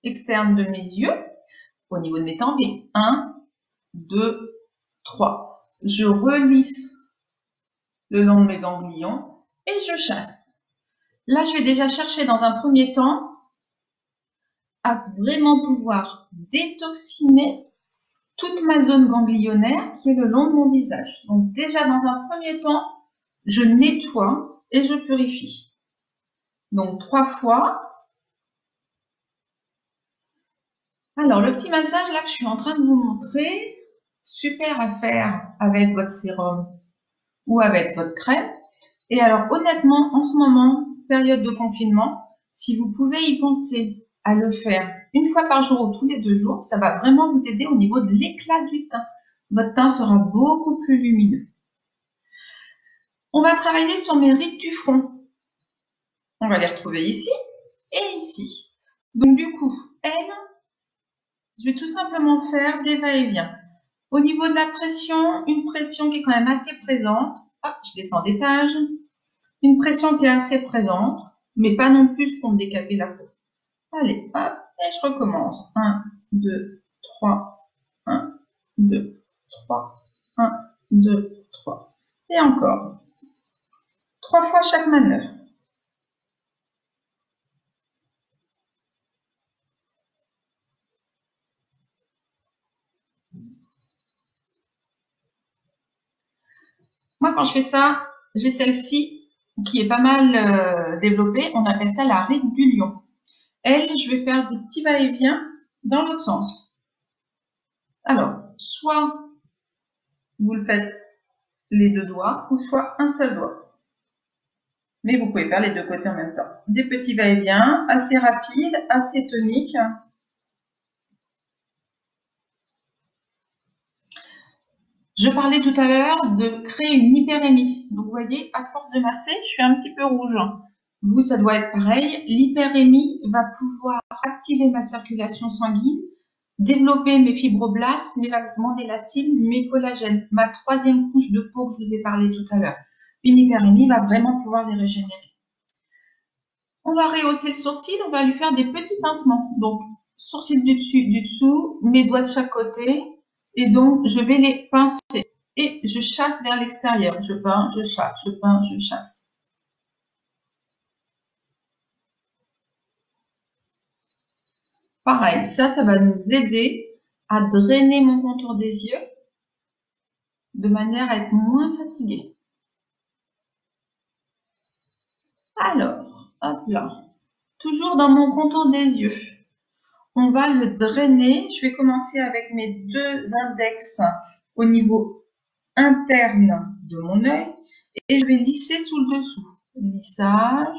externe de mes yeux. Au niveau de mes tempes, 1, 2, 3. Je relisse le long de mes ganglions et je chasse. Là, je vais déjà chercher dans un premier temps à vraiment pouvoir détoxiner toute ma zone ganglionnaire qui est le long de mon visage. Donc déjà, dans un premier temps, je nettoie et je purifie. Donc 3 fois. Alors, le petit massage là que je suis en train de vous montrer, super à faire avec votre sérum ou avec votre crème. Et alors, honnêtement, en ce moment, période de confinement, si vous pouvez y penser à le faire une fois par jour ou tous les 2 jours, ça va vraiment vous aider au niveau de l'éclat du teint. Votre teint sera beaucoup plus lumineux. On va travailler sur mes rides du front. On va les retrouver ici et ici. Donc, du coup, je vais tout simplement faire des va-et-vient. Au niveau de la pression, une pression qui est quand même assez présente. Hop, je descends d'étage. Une pression qui est assez présente, mais pas non plus pour me décaper la peau. Allez, hop, et je recommence. 1, 2, 3. 1, 2, 3. 1, 2, 3. Et encore. 3 fois chaque manœuvre. Moi, quand je fais ça, j'ai celle-ci qui est pas mal développée. On appelle ça la ride du lion. Elle, je vais faire des petits va-et-vient dans l'autre sens. Alors, soit vous le faites les 2 doigts, ou soit un seul doigt. Mais vous pouvez faire les 2 côtés en même temps. Des petits va-et-vient, assez rapides, assez toniques. Je parlais tout à l'heure de créer une hyperémie. Donc, vous voyez, à force de masser, je suis un petit peu rouge. Vous, ça doit être pareil. L'hyperémie va pouvoir activer ma circulation sanguine, développer mes fibroblastes, mon élastine, mes collagènes, ma 3e couche de peau que je vous ai parlé tout à l'heure. Une hyperémie va vraiment pouvoir les régénérer. On va rehausser le sourcil, on va lui faire des petits pincements. Donc, sourcil du dessous, mes doigts de chaque côté. Et donc, je vais les pincer. Et je chasse vers l'extérieur. Je pince, je chasse, je pince, je chasse. Pareil, ça va nous aider à drainer mon contour des yeux de manière à être moins fatigué. Alors, hop là. Toujours dans mon contour des yeux. On va le drainer. Je vais commencer avec mes deux index au niveau interne de mon œil et je vais lisser sous le dessous. Lissage.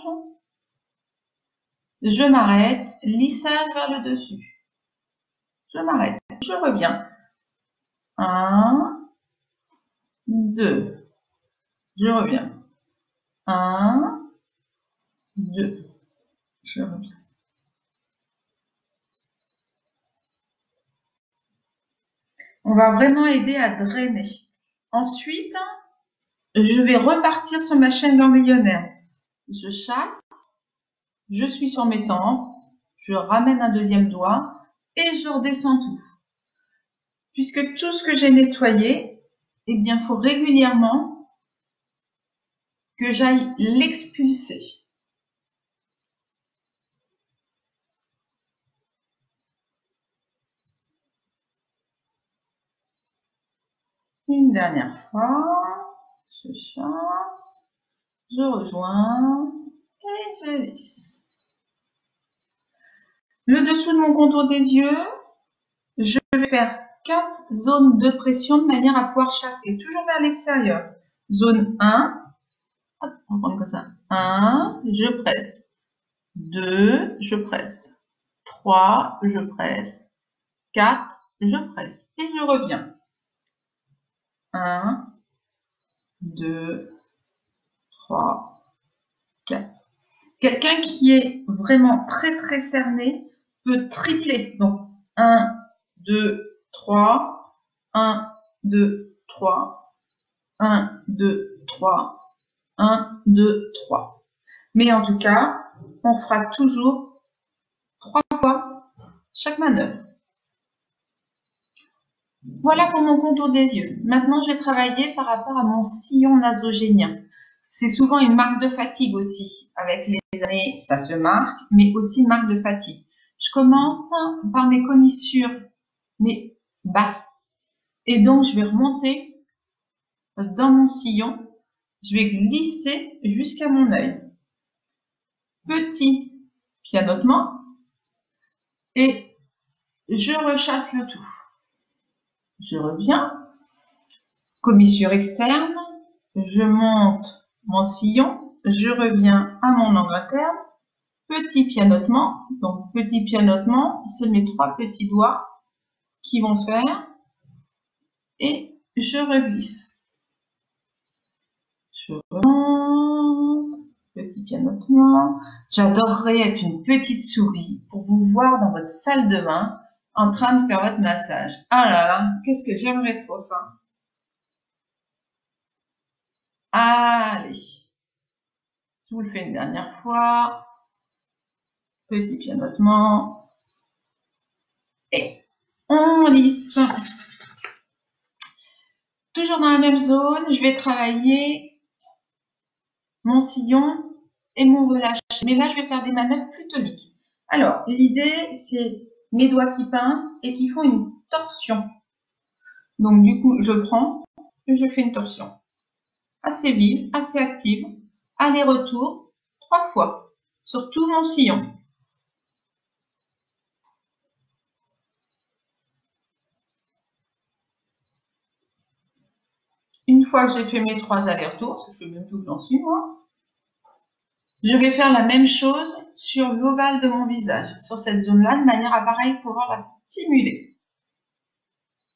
Je m'arrête. Lissage vers le dessus. Je m'arrête. Je reviens. 1, 2. Je reviens. 1, 2. Je reviens. On va vraiment aider à drainer. Ensuite, je vais repartir sur ma chaîne ganglionnaire. Je chasse, je suis sur mes tempes, je ramène un deuxième doigt et je redescends tout. Puisque tout ce que j'ai nettoyé, eh bien, il faut régulièrement que j'aille l'expulser. Une dernière fois, je chasse, je rejoins et je lisse. Le dessous de mon contour des yeux, je vais faire 4 zones de pression de manière à pouvoir chasser, toujours vers l'extérieur. Zone 1, hop, on va prendre comme ça. 1, je presse. 2, je presse. 3, je presse. 4, je presse. Et je reviens. 1, 2, 3, 4. Quelqu'un qui est vraiment très très cerné peut tripler. Donc 1, 2, 3, 1, 2, 3, 1, 2, 3, 1, 2, 3. Mais en tout cas, on fera toujours 3 fois chaque manœuvre. Voilà pour mon contour des yeux. Maintenant, je vais travailler par rapport à mon sillon nasogénien. C'est souvent une marque de fatigue aussi. Avec les années, ça se marque, mais aussi une marque de fatigue. Je commence par mes commissures, mes basses. Et donc, je vais remonter dans mon sillon. Je vais glisser jusqu'à mon œil. Petit pianotement. Et je rechasse le tout. Je reviens. Commissure externe. Je monte mon sillon, je reviens à mon angle interne, petit pianotement, donc petit pianotement, c'est mes 3 petits doigts qui vont faire, et je reglisse. Je remonte, petit pianotement. J'adorerais être une petite souris pour vous voir dans votre salle de bain en train de faire votre massage. Ah là là, qu'est-ce que j'aimerais trop ça. Allez, je vous le fais une dernière fois. Petit pianotement. Et on lisse. Toujours dans la même zone, je vais travailler mon sillon et mon relâche. Mais là, je vais faire des manœuvres plus toniques. Alors, l'idée, c'est mes doigts qui pincent et qui font une torsion. Donc, du coup, je prends et je fais une torsion. Assez vive, assez active. Aller-retour, 3 fois sur tout mon sillon. Une fois que j'ai fait mes 3 allers-retours, je sais même plus où j'en suis moi, je vais faire la même chose sur l'ovale de mon visage, sur cette zone-là, de manière à pareil pouvoir la stimuler.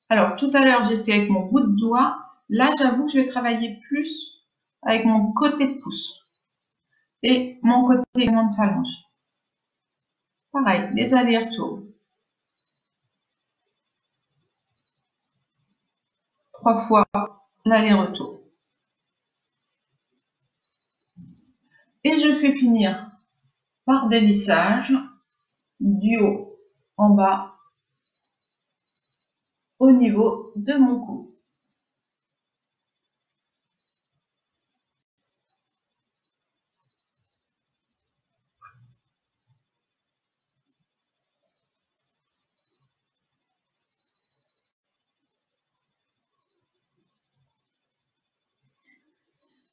Alors, tout à l'heure, j'étais avec mon bout de doigt. Là, j'avoue que je vais travailler plus avec mon côté de pouce et mon côté de phalange. Pareil, les allers-retours. 3 fois l'aller-retour. Et je fais finir par des lissages du haut en bas au niveau de mon cou.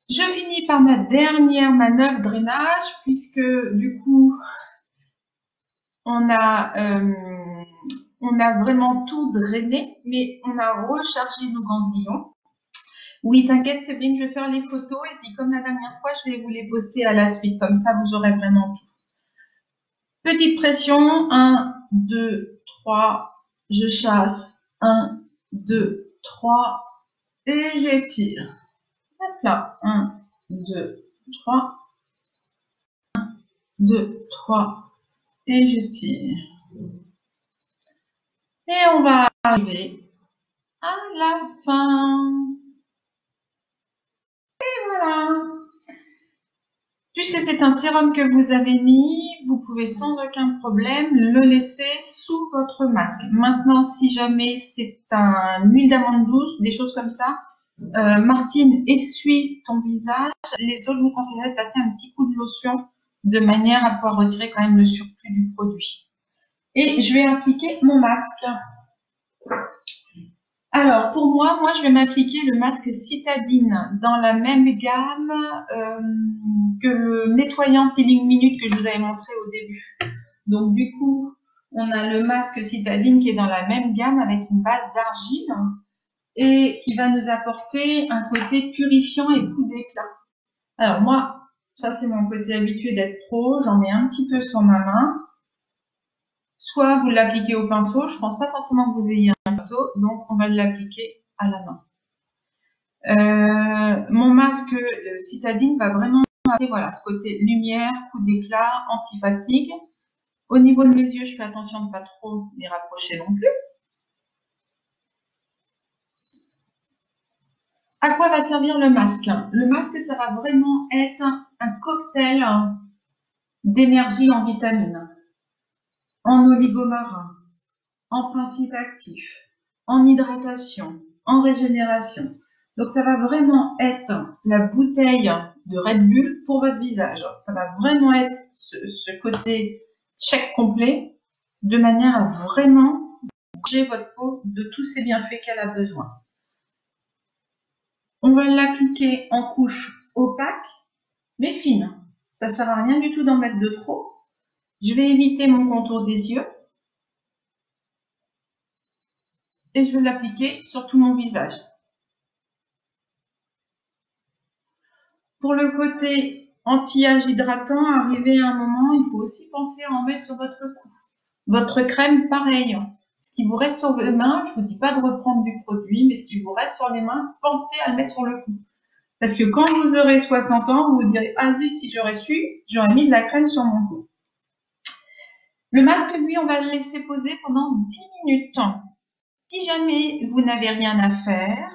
Je finis par ma dernière manœuvre drainage puisque du coup on a vraiment tout drainé, mais on a rechargé nos ganglions. Oui, t'inquiète Séverine, je vais faire les photos et puis comme la dernière fois, je vais vous les poster à la suite, comme ça vous aurez vraiment tout. Petite pression, 1, 2, 3, je chasse, 1, 2, 3 et j'étire. Hop là, 1, 2, 3, 2, 3 et j'étire. Et on va arriver à la fin. Et voilà. Puisque c'est un sérum que vous avez mis, vous pouvez sans aucun problème le laisser sous votre masque. Maintenant, si jamais c'est une huile d'amande douce, des choses comme ça, Martine, essuie ton visage. Les autres, je vous conseillerais de passer un petit coup de lotion de manière à pouvoir retirer quand même le surplus du produit. Et je vais appliquer mon masque. Alors, pour moi, je vais m'appliquer le masque Citadine dans la même gamme que le nettoyant Peeling Minute que je vous avais montré au début. Donc, du coup, on a le masque Citadine qui est dans la même gamme avec une base d'argile et qui va nous apporter un côté purifiant et coup d'éclat. Alors, moi, ça, c'est mon côté habitué d'être pro. J'en mets un petit peu sur ma main. Soit vous l'appliquez au pinceau, je pense pas forcément que vous ayez un pinceau, donc on va l'appliquer à la main. Mon masque Citadine va vraiment avoir voilà, ce côté lumière, coup d'éclat, anti-fatigue. Au niveau de mes yeux, je fais attention de ne pas trop les rapprocher non plus. À quoi va servir le masque? Le masque, ça va vraiment être un cocktail d'énergie en vitamines, en oligomarins, en principe actif, en hydratation, en régénération. Donc ça va vraiment être la bouteille de Red Bull pour votre visage. Ça va vraiment être ce côté check complet de manière à vraiment manger votre peau de tous ces bienfaits qu'elle a besoin. On va l'appliquer en couche opaque mais fine. Ça ne sert à rien du tout d'en mettre de trop. Je vais éviter mon contour des yeux. Et je vais l'appliquer sur tout mon visage. Pour le côté anti-âge hydratant, arrivé à un moment, il faut aussi penser à en mettre sur votre cou. Votre crème, pareil. Ce qui vous reste sur les mains, je vous dis pas de reprendre du produit, mais ce qui vous reste sur les mains, pensez à le mettre sur le cou. Parce que quand vous aurez 60 ans, vous vous direz, ah zut, si j'aurais su, j'aurais mis de la crème sur mon cou. Le masque, lui, on va le laisser poser pendant 10 minutes. Si jamais vous n'avez rien à faire,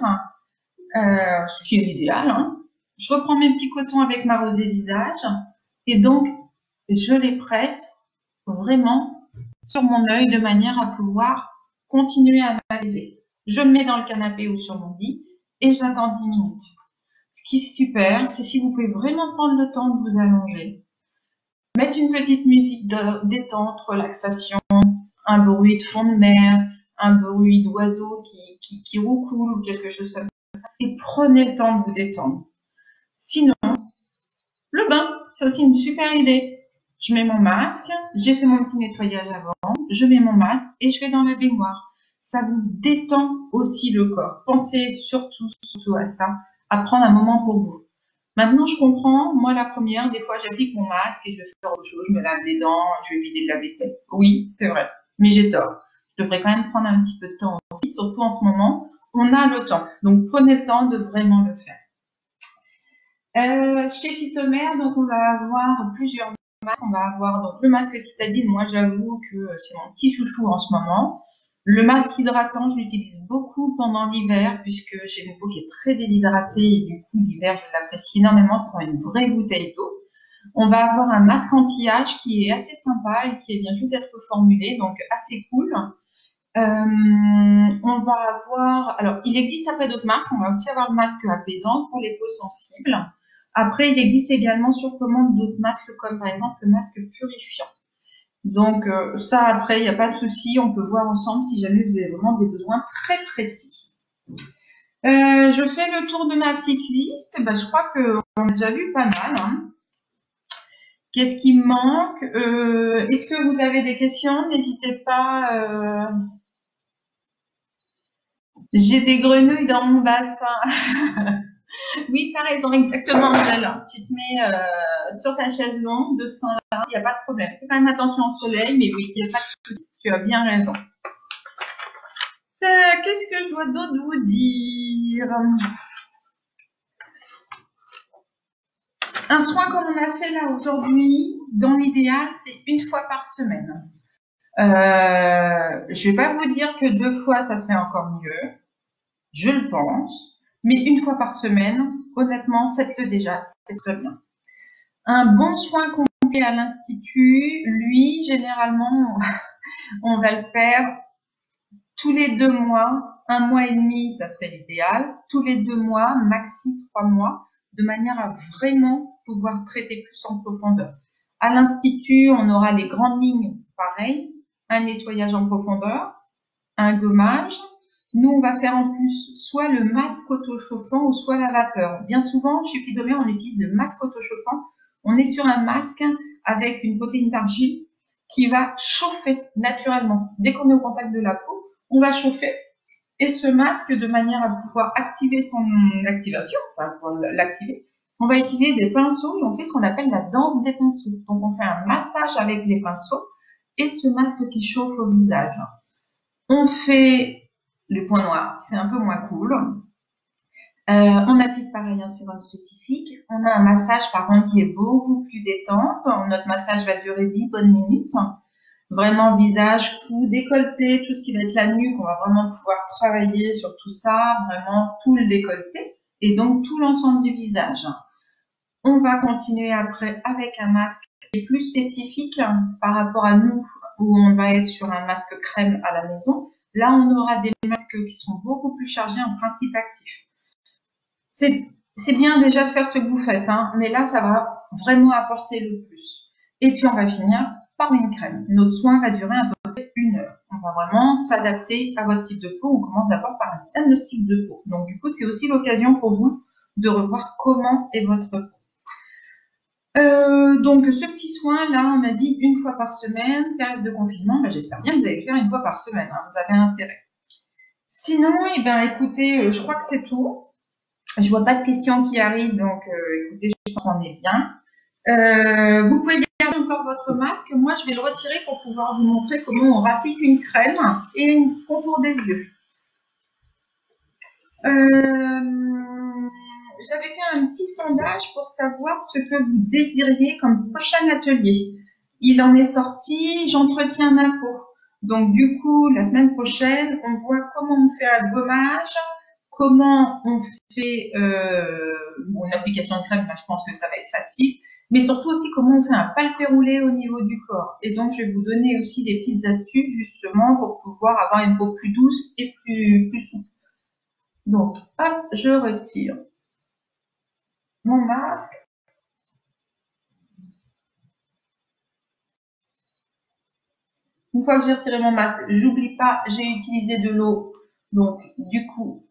ce qui est l'idéal, hein, je reprends mes petits cotons avec ma rosée visage et donc je les presse vraiment sur mon œil de manière à pouvoir continuer à analyser. Je le mets dans le canapé ou sur mon lit et j'attends 10 minutes. Ce qui est super, c'est si vous pouvez vraiment prendre le temps de vous allonger, mettre une petite musique de détente, relaxation, un bruit de fond de mer, un bruit d'oiseau qui roucoule ou quelque chose comme ça, et prenez le temps de vous détendre. Sinon, le bain, c'est aussi une super idée. Je mets mon masque, j'ai fait mon petit nettoyage avant, je mets mon masque et je vais dans la baignoire. Ça vous détend aussi le corps. Pensez surtout à ça, à prendre un moment pour vous. Maintenant, je comprends, moi la première, des fois j'applique mon masque et je vais faire autre chose, je me lave les dents, je vais vider de la vaisselle. Oui, c'est vrai, mais j'ai tort. Je devrais quand même prendre un petit peu de temps aussi, surtout en ce moment, on a le temps. Donc prenez le temps de vraiment le faire. Chez Phytomère, donc on va avoir plusieurs masques. On va avoir donc le masque Citadine. Moi, j'avoue que c'est mon petit chouchou en ce moment. Le masque hydratant, je l'utilise beaucoup pendant l'hiver puisque j'ai une peau qui est très déshydratée et du coup l'hiver je l'apprécie énormément. C'est comme une vraie bouteille d'eau. On va avoir un masque anti-âge qui est assez sympa et qui vient juste d'être formulé, donc assez cool. On va avoir, alors il existe après d'autres marques, on va aussi avoir le masque apaisant pour les peaux sensibles. Après, il existe également sur commande d'autres masques comme par exemple le masque purifiant. Donc ça après, il n'y a pas de souci, on peut voir ensemble si jamais vous avez vraiment des besoins très précis. Je fais le tour de ma petite liste, je crois qu'on a déjà vu pas mal. Hein. Qu'est-ce qui me manque? Est-ce que vous avez des questions? N'hésitez pas. J'ai des grenouilles dans mon bassin. Oui, t'as raison, exactement, Angèle. Tu te mets sur ta chaise longue de ce temps-là, il n'y a pas de problème. Fais quand même attention au soleil, mais oui, il n'y a pas de souci. Tu as bien raison. Qu'est-ce que je dois d'autre vous dire? Un soin comme on a fait là aujourd'hui, dans l'idéal, c'est une fois par semaine. Je vais pas vous dire que 2 fois, ça serait encore mieux. Je le pense. Mais une fois par semaine, honnêtement, faites-le déjà. C'est très bien. Un bon soin complet à l'institut, lui, généralement, on va le faire tous les 2 mois. 1 mois et demi, ça serait l'idéal. Tous les 2 mois, maxi 3 mois, de manière à vraiment pouvoir traiter plus en profondeur. À l'institut, on aura les grandes lignes pareil, un nettoyage en profondeur, un gommage. Nous, on va faire en plus soit le masque auto-chauffant ou soit la vapeur. Bien souvent, chez Phydomé, on utilise le masque auto-chauffant. On est sur un masque avec une protéine d'argile qui va chauffer naturellement. Dès qu'on est au contact de la peau, on va chauffer. Et ce masque, de manière à pouvoir activer son activation, enfin pour l'activer, on va utiliser des pinceaux et on fait ce qu'on appelle la danse des pinceaux. Donc on fait un massage avec les pinceaux et ce masque qui chauffe au visage. On fait le point noir, c'est un peu moins cool. On applique pareil un sérum spécifique. On a un massage par contre qui est beaucoup plus détente. Notre massage va durer 10 bonnes minutes. Vraiment visage, cou, décolleté, tout ce qui va être la nuque, on va vraiment pouvoir travailler sur tout ça, vraiment tout le décolleté et donc tout l'ensemble du visage. On va continuer après avec un masque qui est plus spécifique par rapport à nous où on va être sur un masque crème à la maison. Là, on aura des masques qui sont beaucoup plus chargés en principe actif. C'est bien déjà de faire ce que vous faites, hein, mais là, ça va vraiment apporter le plus. Et puis, on va finir par une crème. Notre soin va durer à peu près 1 heure. On va vraiment s'adapter à votre type de peau. On commence d'abord par un diagnostic de peau. Donc, du coup, c'est aussi l'occasion pour vous de revoir comment est votre peau. Donc, ce petit soin-là, on m'a dit 1 fois par semaine, période de confinement. J'espère bien que vous allez le faire 1 fois par semaine. Hein, vous avez intérêt. Sinon, écoutez, je crois que c'est tout. Je vois pas de questions qui arrivent, donc écoutez, je pense qu'on est bien. Vous pouvez garder encore votre masque. Moi, je vais le retirer pour pouvoir vous montrer comment on applique une crème et une contour des yeux. J'avais fait un petit sondage pour savoir ce que vous désiriez comme prochain atelier. Il en est sorti, j'entretiens ma peau. Donc du coup, la semaine prochaine, on voit comment on fait un gommage, comment on fait une application de crème, je pense que ça va être facile, mais surtout aussi comment on fait un palpé roulé au niveau du corps. Et donc, je vais vous donner aussi des petites astuces justement pour pouvoir avoir une peau plus douce et plus souple. Donc, hop, je retire mon masque. Une fois que j'ai retiré mon masque, j'oublie pas, j'ai utilisé de l'eau. Donc, du coup,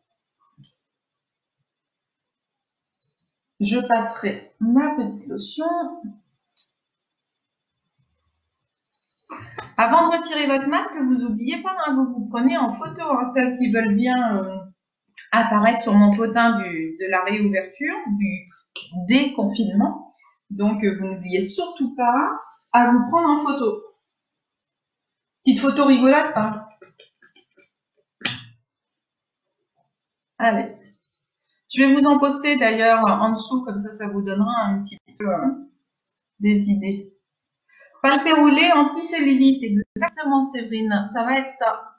je passerai ma petite lotion. Avant de retirer votre masque, vous n'oubliez pas, hein, vous prenez en photo, hein, celles qui veulent bien apparaître sur mon potin de la réouverture, du déconfinement. Donc, vous n'oubliez surtout pas à vous prendre en photo. Petite photo rigolote, hein. Allez. Je vais vous en poster d'ailleurs en dessous, comme ça vous donnera un petit peu des idées. Palpé roulé anti-cellulite, exactement Séverine, ça va être ça.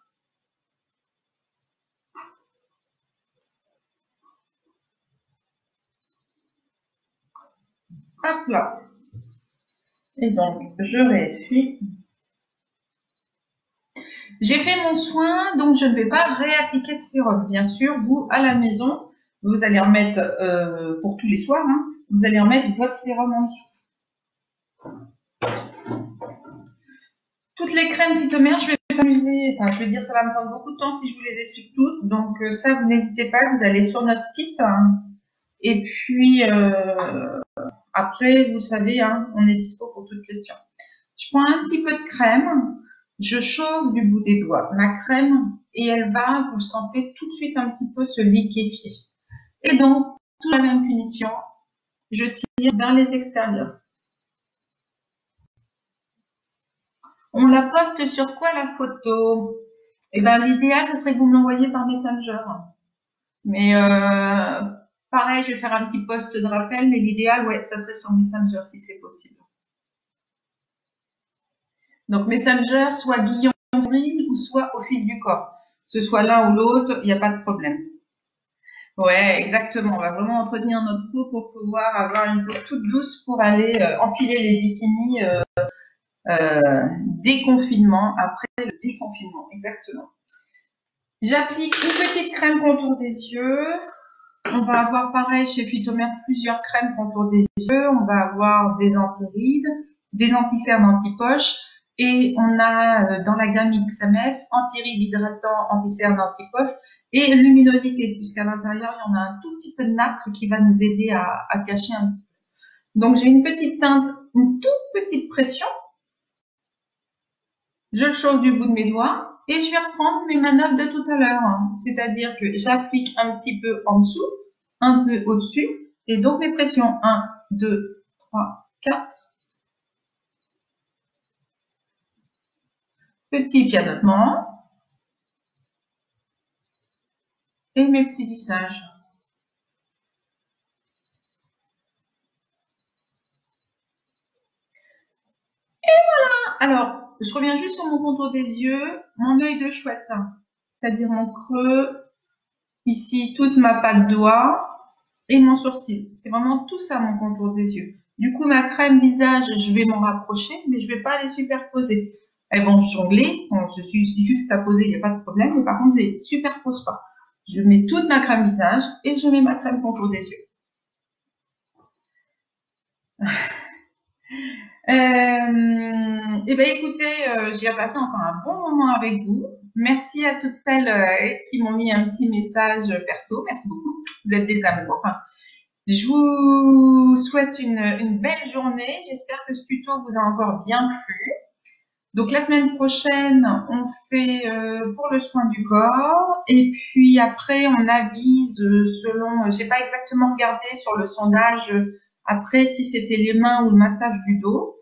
Hop là. Et donc, je réessuie. J'ai fait mon soin, donc je ne vais pas réappliquer de sérum. Bien sûr, vous, à la maison, vous allez remettre, pour tous les soirs, hein, vous allez remettre votre sérum en dessous. Toutes les crèmes phytomères, je vais pas m'amuser, enfin, je veux dire, ça va me prendre beaucoup de temps si je vous les explique toutes. Donc, ça, vous n'hésitez pas, vous allez sur notre site. Hein, et puis, après, vous savez, hein, on est dispo pour toute question. Je prends un petit peu de crème, je chauffe du bout des doigts ma crème et elle va, vous le sentez tout de suite un petit peu se liquéfier. Et donc, toute la même punition, je tire vers les extérieurs. On la poste sur quoi la photo? Eh ben, l'idéal, ce serait que vous me l'envoyiez par Messenger. Mais pareil, je vais faire un petit post de rappel, mais l'idéal, ouais, ça serait sur Messenger si c'est possible. Donc Messenger, soit Guillaume ou soit au fil du corps. Que ce soit l'un ou l'autre, il n'y a pas de problème. Ouais, exactement. On va vraiment entretenir notre peau pour pouvoir avoir une peau toute douce pour aller enfiler les bikinis déconfinement, après le déconfinement, exactement. J'applique une petite crème contour des yeux. On va avoir pareil chez Phytomère plusieurs crèmes contour des yeux. On va avoir des antirides, des anti-cernes, anti-poches. Et on a dans la gamme XMF anti-rides hydratant, anti-cernes, anti-poches et luminosité, puisqu'à l'intérieur, il y en a un tout petit peu de nacre qui va nous aider à cacher un petit peu. Donc j'ai une petite teinte, une toute petite pression. Je le chauffe du bout de mes doigts et je vais reprendre mes manœuvres de tout à l'heure. C'est-à-dire que j'applique un petit peu en dessous, un peu au-dessus, et donc mes pressions 1, 2, 3, 4. Petit pianotement et mes petits lissages. Et voilà. Alors, je reviens juste sur mon contour des yeux, mon œil de chouette, c'est-à-dire mon creux, ici toute ma patte doigt et mon sourcil. C'est vraiment tout ça mon contour des yeux. Du coup, ma crème visage, je vais m'en rapprocher, mais je vais pas les superposer. Elles vont jongler, c'est juste à poser, il n'y a pas de problème, mais par contre, je les superpose pas. Je mets toute ma crème visage et je mets ma crème contour des yeux. Et ben écoutez, j'ai passé encore un bon moment avec vous. Merci à toutes celles qui m'ont mis un petit message perso. Merci beaucoup. Vous êtes des amours. Je vous souhaite une belle journée. J'espère que ce tuto vous a encore bien plu. Donc la semaine prochaine, on fait pour le soin du corps. Et puis après, on avise selon, j'ai pas exactement regardé sur le sondage après si c'était les mains ou le massage du dos.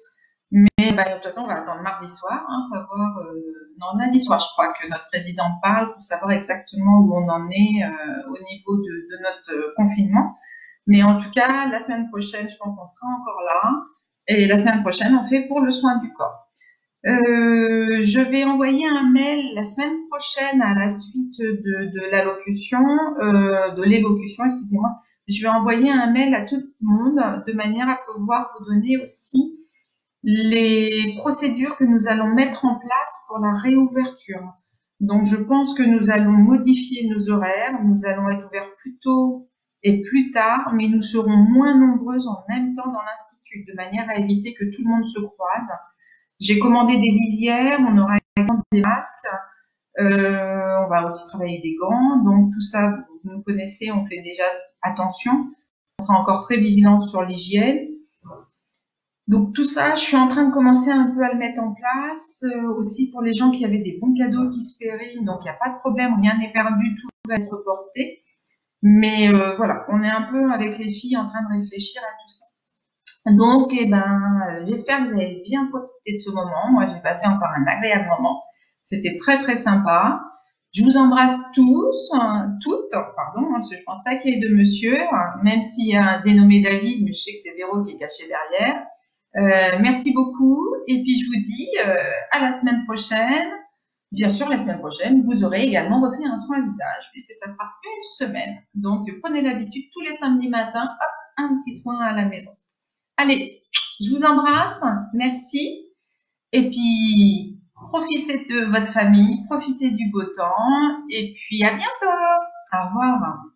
Mais bah, de toute façon, on va attendre mardi soir, hein, savoir, non, lundi soir, je crois que notre président parle pour savoir exactement où on en est au niveau de notre confinement. Mais en tout cas, la semaine prochaine, je pense qu'on sera encore là. Et la semaine prochaine, on fait pour le soin du corps. Je vais envoyer un mail la semaine prochaine à la suite de l'allocution, de l'élocution, excusez-moi. Je vais envoyer un mail à tout le monde de manière à pouvoir vous donner aussi les procédures que nous allons mettre en place pour la réouverture. Donc, je pense que nous allons modifier nos horaires. Nous allons être ouverts plus tôt et plus tard, mais nous serons moins nombreuses en même temps dans l'institut, de manière à éviter que tout le monde se croise. J'ai commandé des visières, on aura également des masques, on va aussi travailler des gants. Donc, tout ça, vous nous connaissez, on fait déjà attention. On sera encore très vigilant sur l'hygiène. Donc tout ça, je suis en train de commencer un peu à le mettre en place. Aussi pour les gens qui avaient des bons cadeaux qui se périment, donc il n'y a pas de problème, rien n'est perdu, tout va être porté. Mais voilà, on est un peu avec les filles en train de réfléchir à tout ça. Donc, eh ben, j'espère que vous avez bien profité de ce moment. Moi, j'ai passé encore un agréable moment. C'était très très sympa. Je vous embrasse tous, toutes, pardon, parce que je pense pas qu'il y ait de monsieur, même s'il y a un dénommé David, mais je sais que c'est Véro qui est caché derrière. Merci beaucoup et puis je vous dis à la semaine prochaine. Bien sûr, la semaine prochaine, vous aurez également refait un soin visage puisque ça fera une semaine. Donc, prenez l'habitude tous les samedis matins, hop, un petit soin à la maison. Allez, Je vous embrasse, merci. Et puis, profitez de votre famille, profitez du beau temps. Et puis, à bientôt. Au revoir.